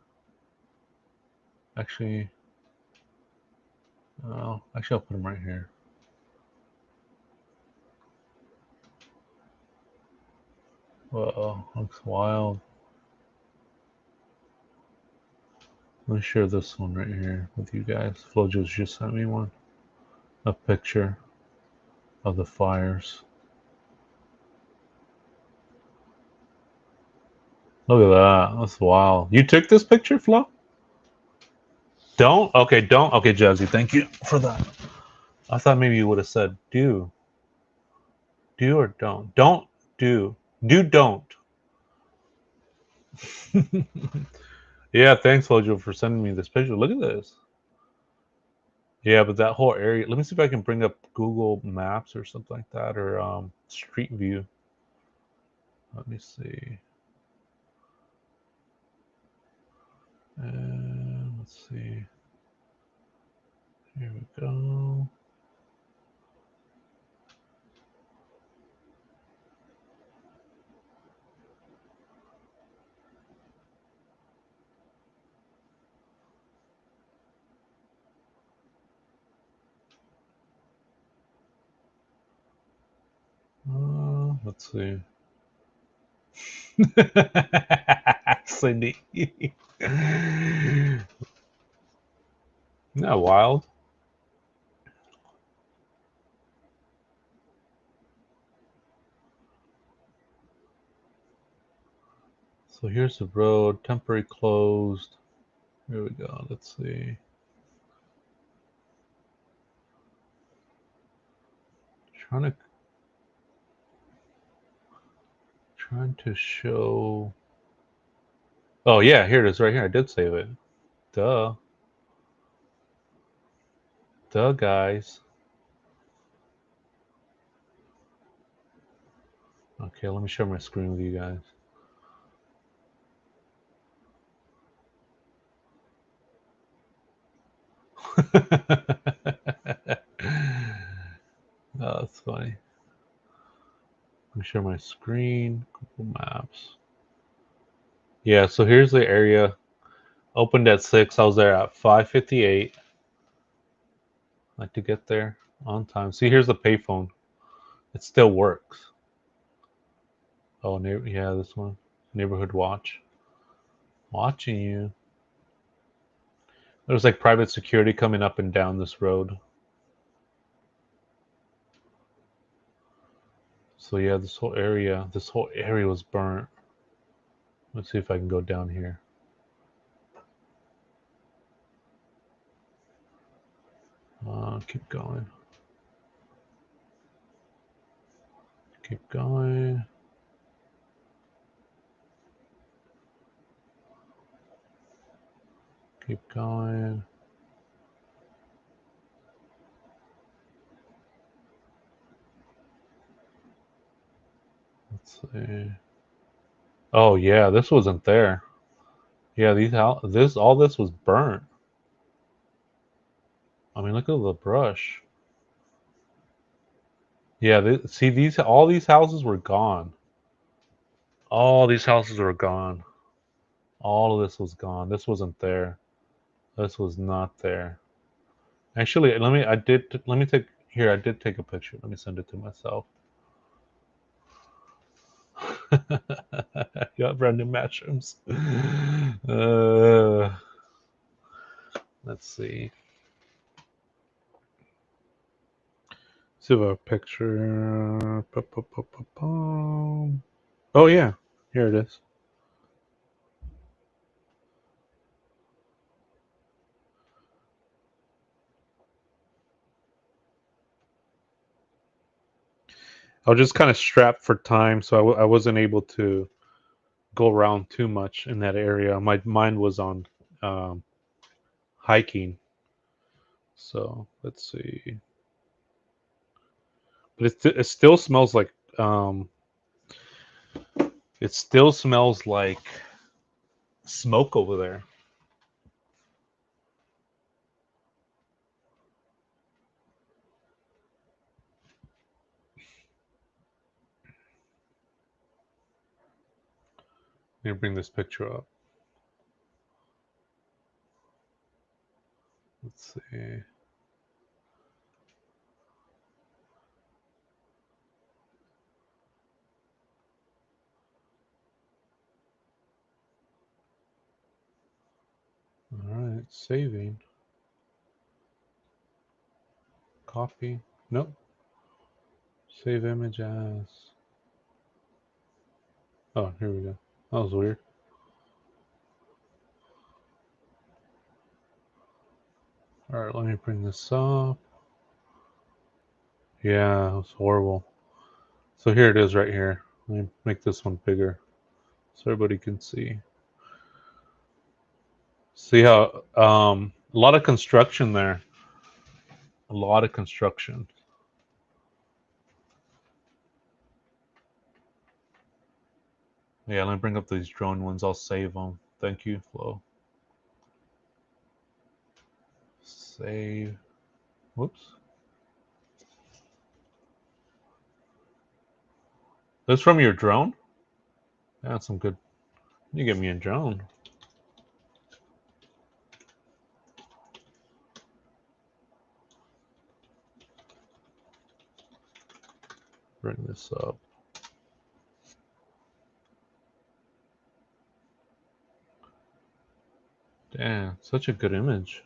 Actually, I'll put them right here. Whoa, looks wild. Let me share this one right here with you guys. Flojo's just sent me one. A picture of the fires. Look at that. That's wild. You took this picture, Flo? Don't? Okay, don't. Okay, Jazzy, thank you for that. I thought maybe you would have said do. Do or don't. Don't do. Do don't. Yeah, thanks, Flojo, for sending me this picture. Look at this. Yeah, but that whole area. Let me see if I can bring up Google Maps or something like that, or Street View. Let me see. And let's see. Here we go. Let's see. Cindy. Isn't that wild? So here's the road, temporary closed. Here we go. Let's see. Trying to show. Oh yeah, here it is right here. I did save it. Duh. Duh, guys. Okay, let me share my screen with you guys. Oh, that's funny. Let me share my screen. Google Maps. Yeah, so here's the area. Opened at 6. I was there at 5:58. Like to get there on time. See, here's the payphone. It still works. Oh, yeah, this one. Neighborhood Watch. Watching you. There's like private security coming up and down this road. So yeah, this whole area was burnt. Let's see if I can go down here. Keep going. Keep going. Keep going. Let's see. Oh yeah, this wasn't there. Yeah, all this was burnt. I mean, look at the brush. Yeah, see all these houses were gone. All these houses were gone. All of this was gone. This wasn't there. This was not there. Actually, let me take here. I did take a picture. Let me send it to myself. Yeah, random mushrooms. Let's see. See a picture. Oh yeah, here it is. I was just kind of strapped for time, so I wasn't able to go around too much in that area. My mind was on um, hiking. So let's see. But it still smells like um, it still smells like smoke over there. Let me bring this picture up. Let's see. All right, saving. Copy. Nope. Save image as. Oh, here we go. That was weird. All right, let me bring this up. Yeah, it was horrible. So here it is right here. Let me make this one bigger so everybody can see. See how a lot of construction there. A lot of construction. Yeah, let me bring up these drone ones. I'll save them. Thank you, Flo. Save. Whoops. This from your drone? That's some good. You get me a drone. Bring this up. Damn, such a good image.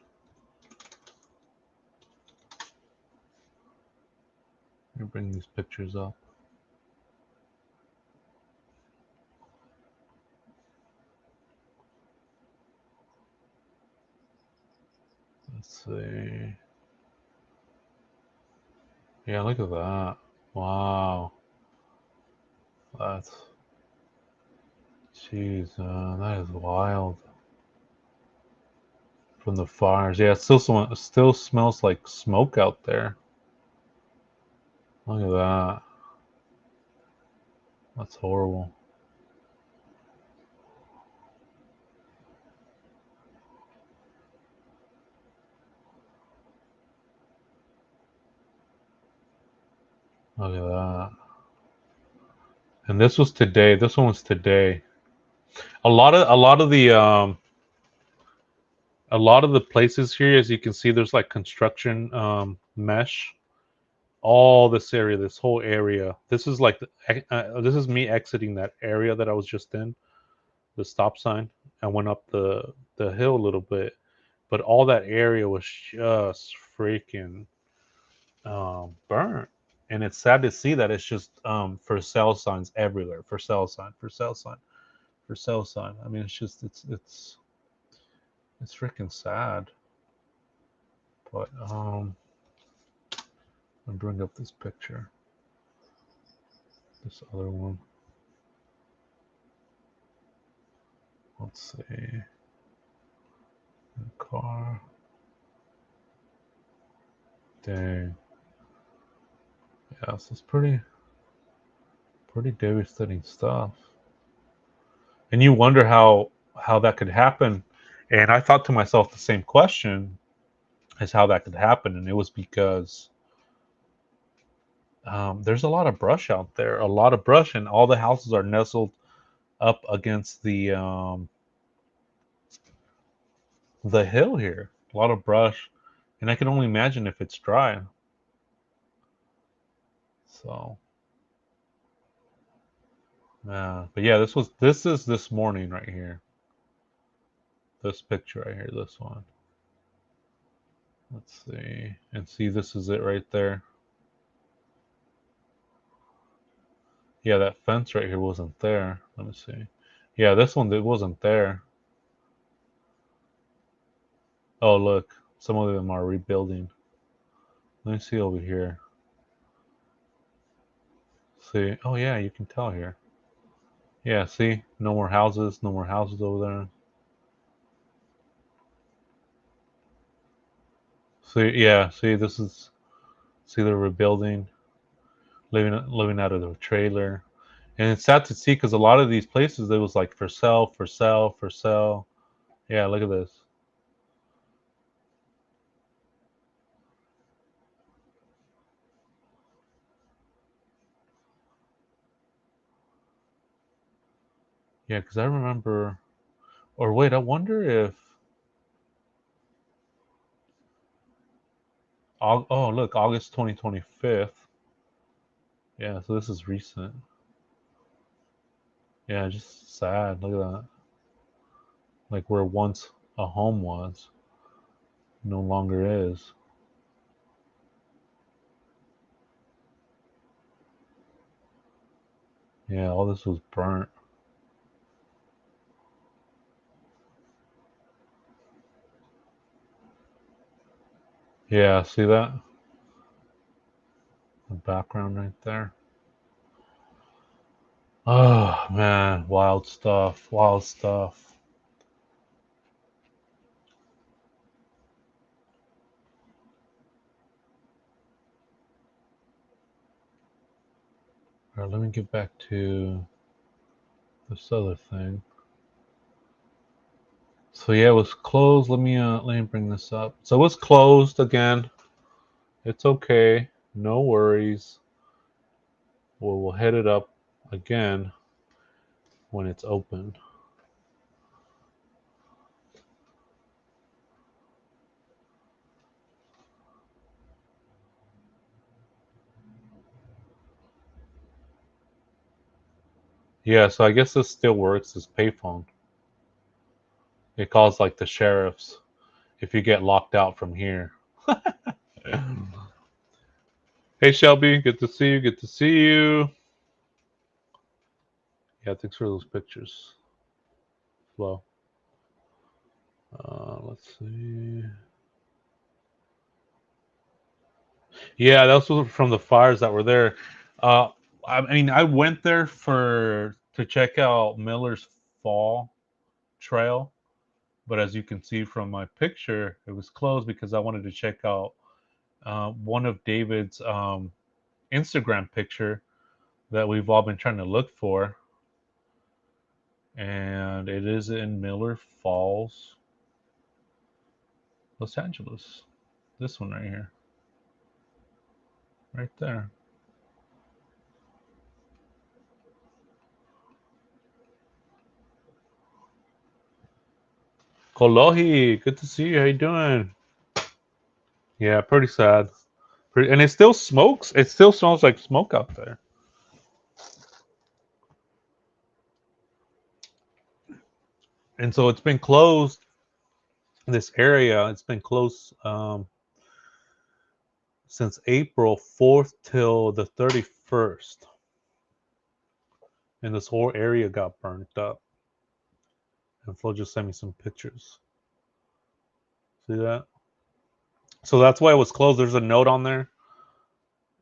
Let me bring these pictures up. Let's see. Yeah, look at that. Wow. That's. Jeez, that is wild. From the fires. Yeah, it still smells like smoke out there. Look at that. That's horrible. Look at that. And this was today. This one was today. A lot of the places here, as you can see, there's like construction mesh. All this area, this whole area. This is like this is me exiting that area that I was just in, the stop sign. I went up the hill a little bit, but all that area was just freaking burnt. And it's sad to see that it's just for sale signs everywhere. For sale sign, for sale sign, for sale sign. I mean, it's just it's freaking sad. But I'll bring up this picture. This other one. Let's see. car. Dang. Yeah, this is pretty devastating stuff. And you wonder how that could happen. And I thought to myself the same question as how that could happen, and it was because there's a lot of brush out there, a lot of brush, and all the houses are nestled up against the hill here. A lot of brush, and I can only imagine if it's dry. So, yeah, but yeah, this is this morning right here. This picture right here, this one. Let's see, and see, this is it right there. Yeah, that fence right here wasn't there. Let me see. Yeah, this one, it wasn't there. Oh, look, some of them are rebuilding. Let me see over here. See, oh yeah, you can tell here. Yeah, see, no more houses, no more houses over there. See, yeah, see, see, they're rebuilding, living out of the trailer, and it's sad to see because a lot of these places it was like for sale, for sale, for sale. Yeah, look at this. Yeah, because I remember, or wait, I wonder if, oh look, August 2025. Yeah, so this is recent. Yeah, just sad. Look at that. Like where once a home was, no longer is. Yeah, all this was burnt. Yeah, see that? The background right there. Oh man, wild stuff, wild stuff. All right, let me get back to this other thing. So yeah, it was closed. Let me bring this up. So it was closed again. It's okay. No worries. We'll head it up again when it's open. Yeah, so I guess this still works, this payphone. It calls like the sheriffs if you get locked out from here. Hey Shelby, good to see you. Good to see you. Yeah, thanks for those pictures. Flo. Let's see. Yeah, those were from the fires that were there. Uh, I mean, I went there for to check out Miller's Fall Trail, but as you can see from my picture, it was closed because I wanted to check out one of David's Instagram picture that we've all been trying to look for, and it is in Miller Falls, Los Angeles. This one right here, right there. Kolohi, good to see you. How you doing? Yeah, pretty sad. And it still smokes. It still smells like smoke out there. And so it's been closed. This area, it's been closed since April 4th till the 31st. And this whole area got burnt up. And Flo just sent me some pictures. See that? So that's why it was closed. There's a note on there,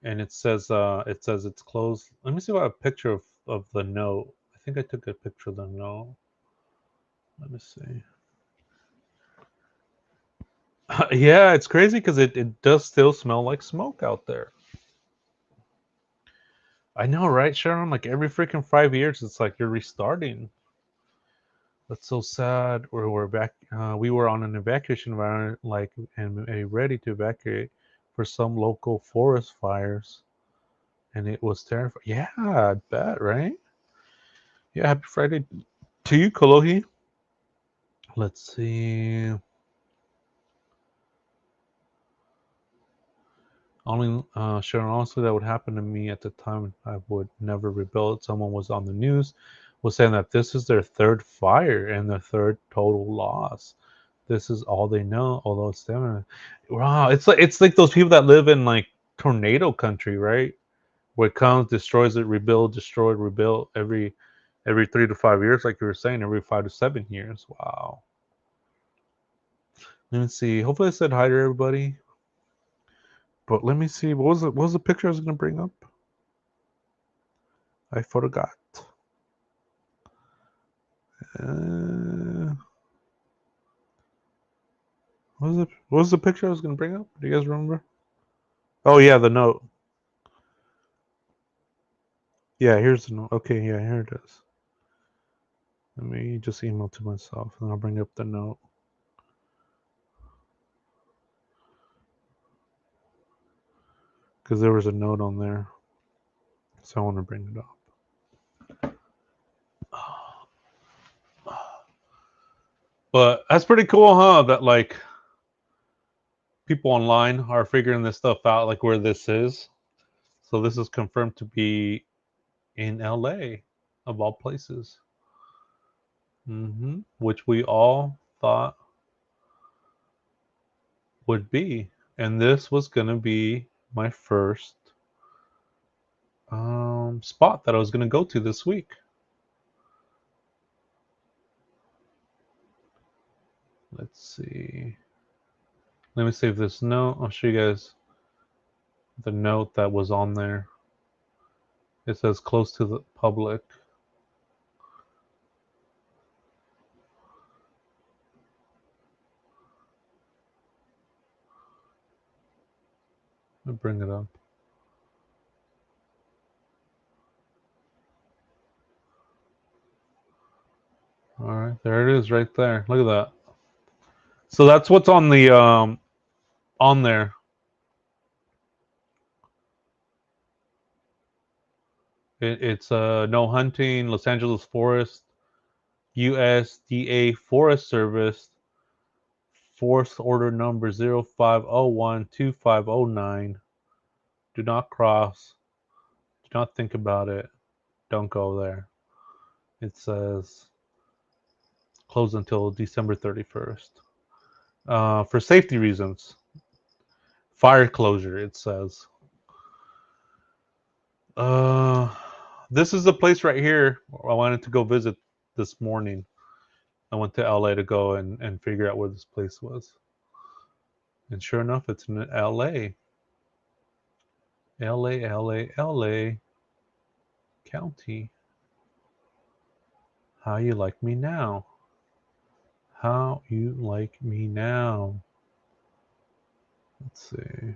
and it says it's closed. Let me see if I have a picture of the note. I think I took a picture of the note. Let me see. Yeah, it's crazy because it does still smell like smoke out there. I know, right, Sharon? Like every freaking 5 years, it's like you're restarting. That's so sad. We're back. We were on an evacuation environment, like, and ready to evacuate for some local forest fires, and it was terrifying. Yeah, I bet, right? Yeah, happy Friday to you, Kolohi. Let's see. Only Sharon, honestly, that would happen to me at the time. I would never rebuild. Someone was on the news, was saying that this is their third fire and their third total loss. This is all they know. Although it's them, wow, it's like those people that live in like tornado country, right? Where it comes, destroys it, rebuild, destroyed, rebuild every 3 to 5 years, like you were saying, every 5 to 7 years. Wow. Let me see. Hopefully, I said hi to everybody. But let me see. What was the picture I was gonna bring up? I forgot. Uh, what was the picture I was gonna bring up? Do you guys remember? Oh yeah, the note. Yeah, here's the note. Okay, yeah, here it is. Let me just email to myself, and I'll bring up the note because there was a note on there, so I want to bring it up. But that's pretty cool, huh? That like people online are figuring this stuff out, like where this is. So this is confirmed to be in LA, of all places. Which we all thought would be. And this was going to be my first spot that I was going to go to this week. Let's see. Let me save this note. I'll show you guys the note that was on there. It says close to the public. Let me bring it up. All right, there it is right there. Look at that. So that's what's on the on there. It's no hunting, Los Angeles Forest, USDA Forest Service, Force Order number 05012509. Do not cross. Do not think about it. Don't go there. It says closed until December 31st. For safety reasons. Fire closure, it says. Uh, this is the place right here I wanted to go visit this morning. I went to LA to go and figure out where this place was. And sure enough, it's in LA. LA County. How you like me now? How you like me now? Let's see.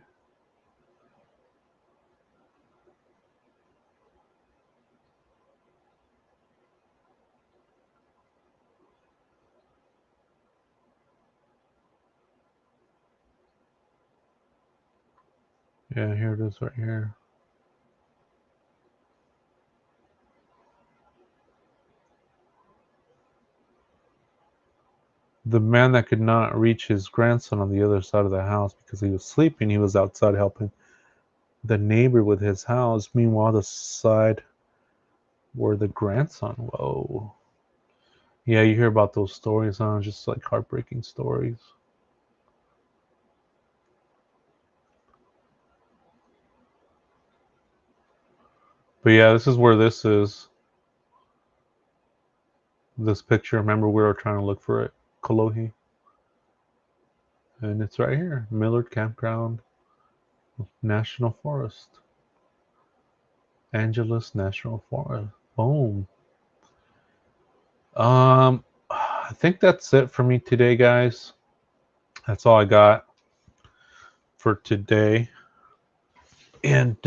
Yeah, here it is right here. The man that could not reach his grandson on the other side of the house because he was sleeping, he was outside helping the neighbor with his house. Meanwhile, the side where the grandson, whoa. Yeah, you hear about those stories, huh? Just like heartbreaking stories. But yeah, this is where this is. This picture. Remember, we were trying to look for it, Kolohi, and it's right here, Millard Campground National Forest, Angeles National Forest. Boom. I think that's it for me today, guys. That's all I got for today. And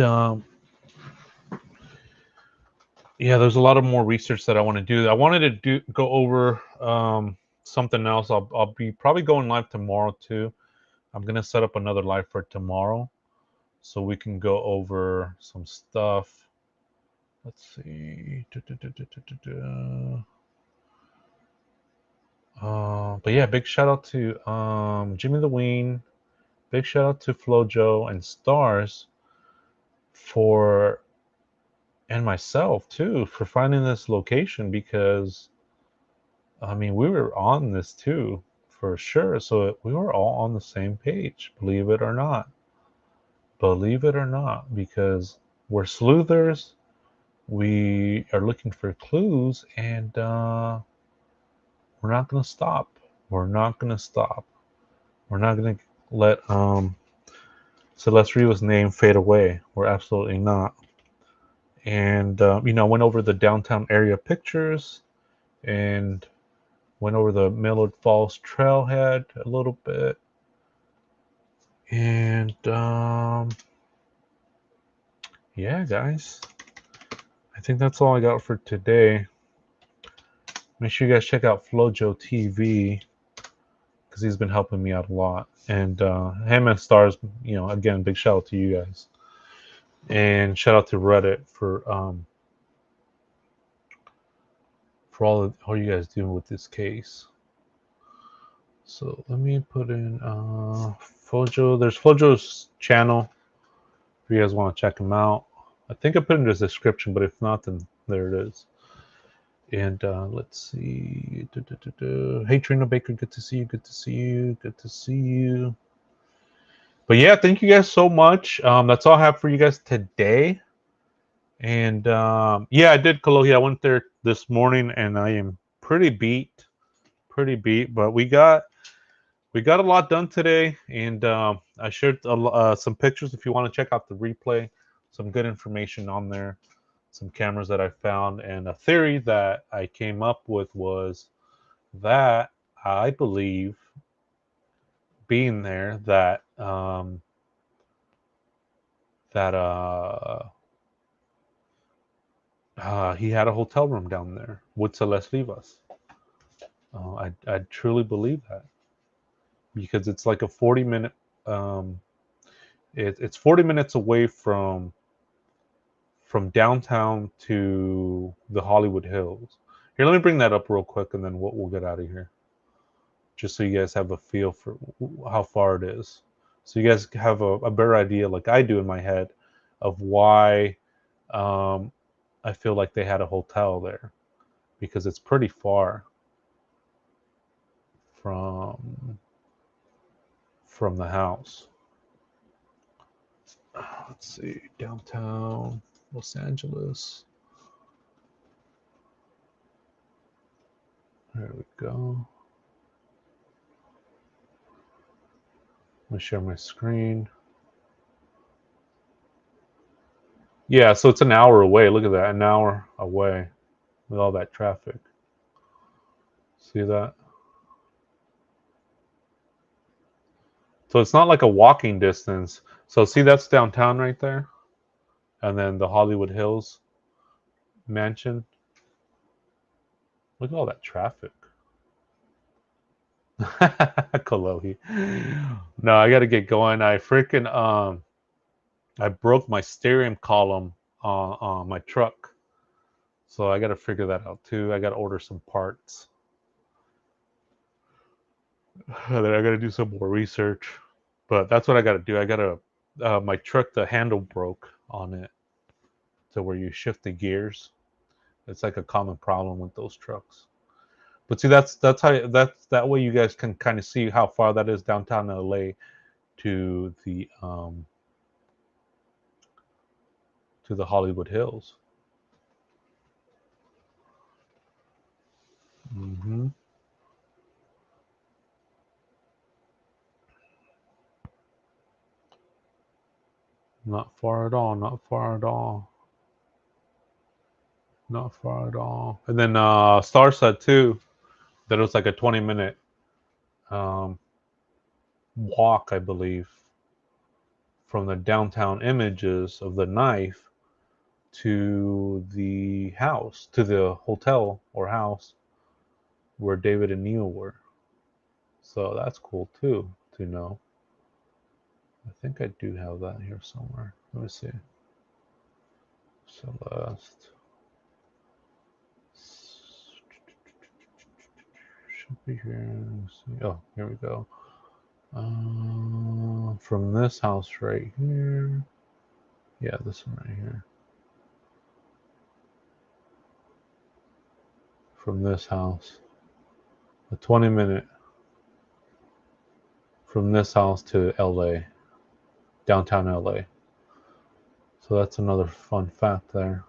yeah, there's a lot of more research that I want to do. I wanted to go over something else. I'll be probably going live tomorrow too. I'm gonna set up another live for tomorrow, so we can go over some stuff. Let's see. But yeah, big shout out to Jimmy the Ween. Big shout out to Flojo and Stars for, and myself too, for finding this location, because I mean, we were on this too for sure. So we were all on the same page, believe it or not. Believe it or not, because we're sleuthers. We are looking for clues, and we're not going to stop. We're not going to stop. We're not going to let Celeste Riva's name fade away. We're absolutely not. And, I went over the downtown area pictures and went over the Millard Falls trailhead a little bit. And, yeah, guys, I think that's all I got for today. Make sure you guys check out Flojo TV, because he's been helping me out a lot. And him and Stars, again, big shout out to you guys. And shout out to Reddit for all you guys doing with this case. So let me put in Flojo. There's Flojo's channel if you guys want to check him out. I think I put it in the description, but if not, then there it is. And let's see. Hey, Trina Baker, good to see you. Good to see you. Good to see you. But yeah, thank you guys so much. That's all I have for you guys today. And yeah, I did Kalohi. I went there this morning, and I am pretty beat. But we got a lot done today, and I shared some pictures if you want to check out the replay. Some good information on there. Some cameras that I found, and a theory that I came up with was that I believe, being there, that he had a hotel room down there with Celeste Rivas. I truly believe that, because it's like a 40-minute. It's 40 minutes away from downtown to the Hollywood Hills. Here, let me bring that up real quick, and then we'll get out of here, just so you guys have a feel for how far it is, so you guys have a better idea, like I do in my head, of why I feel like they had a hotel there, because it's pretty far from the house. Let's see, downtown Los Angeles. There we go. Let me share my screen. Yeah, so it's an hour away. Look at that, an hour away with all that traffic. See that? So it's not like a walking distance. So see, that's downtown right there. And then the Hollywood Hills mansion. Look at all that traffic. Kalohi. No, I gotta get going. I freaking I broke my steering column on my truck. So I gotta figure that out too. I gotta order some parts. Then I gotta do some more research. But that's what I gotta do. I gotta my truck, the handle broke on it, to where you shift the gears. It's like a common problem with those trucks. But see, that's how that way you guys can kind of see how far that is downtown LA to the Hollywood Hills. Mm-hmm. Not far at all. Not far at all. Not far at all. And then Star said too that it was like a 20-minute walk, I believe, from the downtown images of the knife to the house, to the hotel or house where David and Neil were. So that's cool too to know. I think I do have that here somewhere. Let me see. Celeste. Should be here. Oh, here we go. From this house right here. Yeah, this one right here. From this house. A 20-minute from this house to LA, downtown LA. So that's another fun fact there.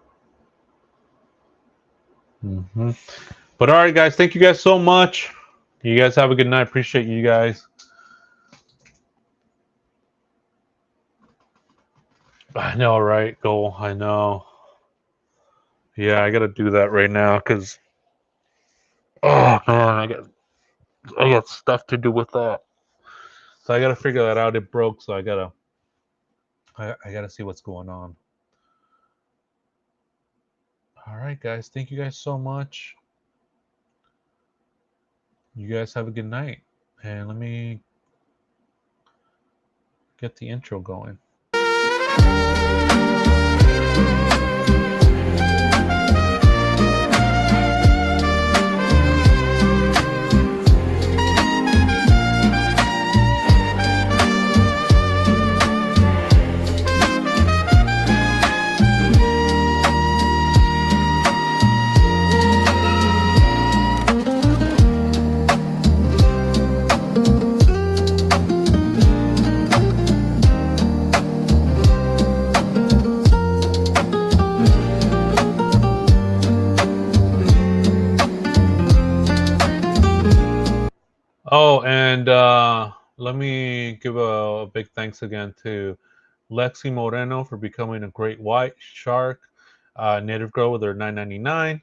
But all right, guys, thank you guys so much. You guys have a good night. Appreciate you guys. I know, right? Goal. I know. Yeah, I gotta do that right now because oh man, I got stuff to do with that. So I gotta figure that out. It broke, so I gotta see what's going on. All right, guys. Thank you guys so much. You guys have a good night. And let me get the intro going. Oh, and let me give a big thanks again to Lexi Moreno for becoming a great white shark. Native Girl with her $9.99.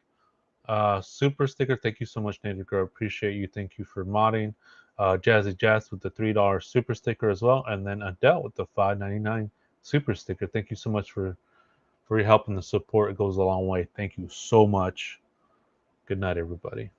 Super sticker. Thank you so much, Native Girl. Appreciate you. Thank you for modding. Jazzy Jazz with the $3 super sticker as well. And then Adele with the $5.99 super sticker. Thank you so much for your help and the support. It goes a long way. Thank you so much. Good night, everybody.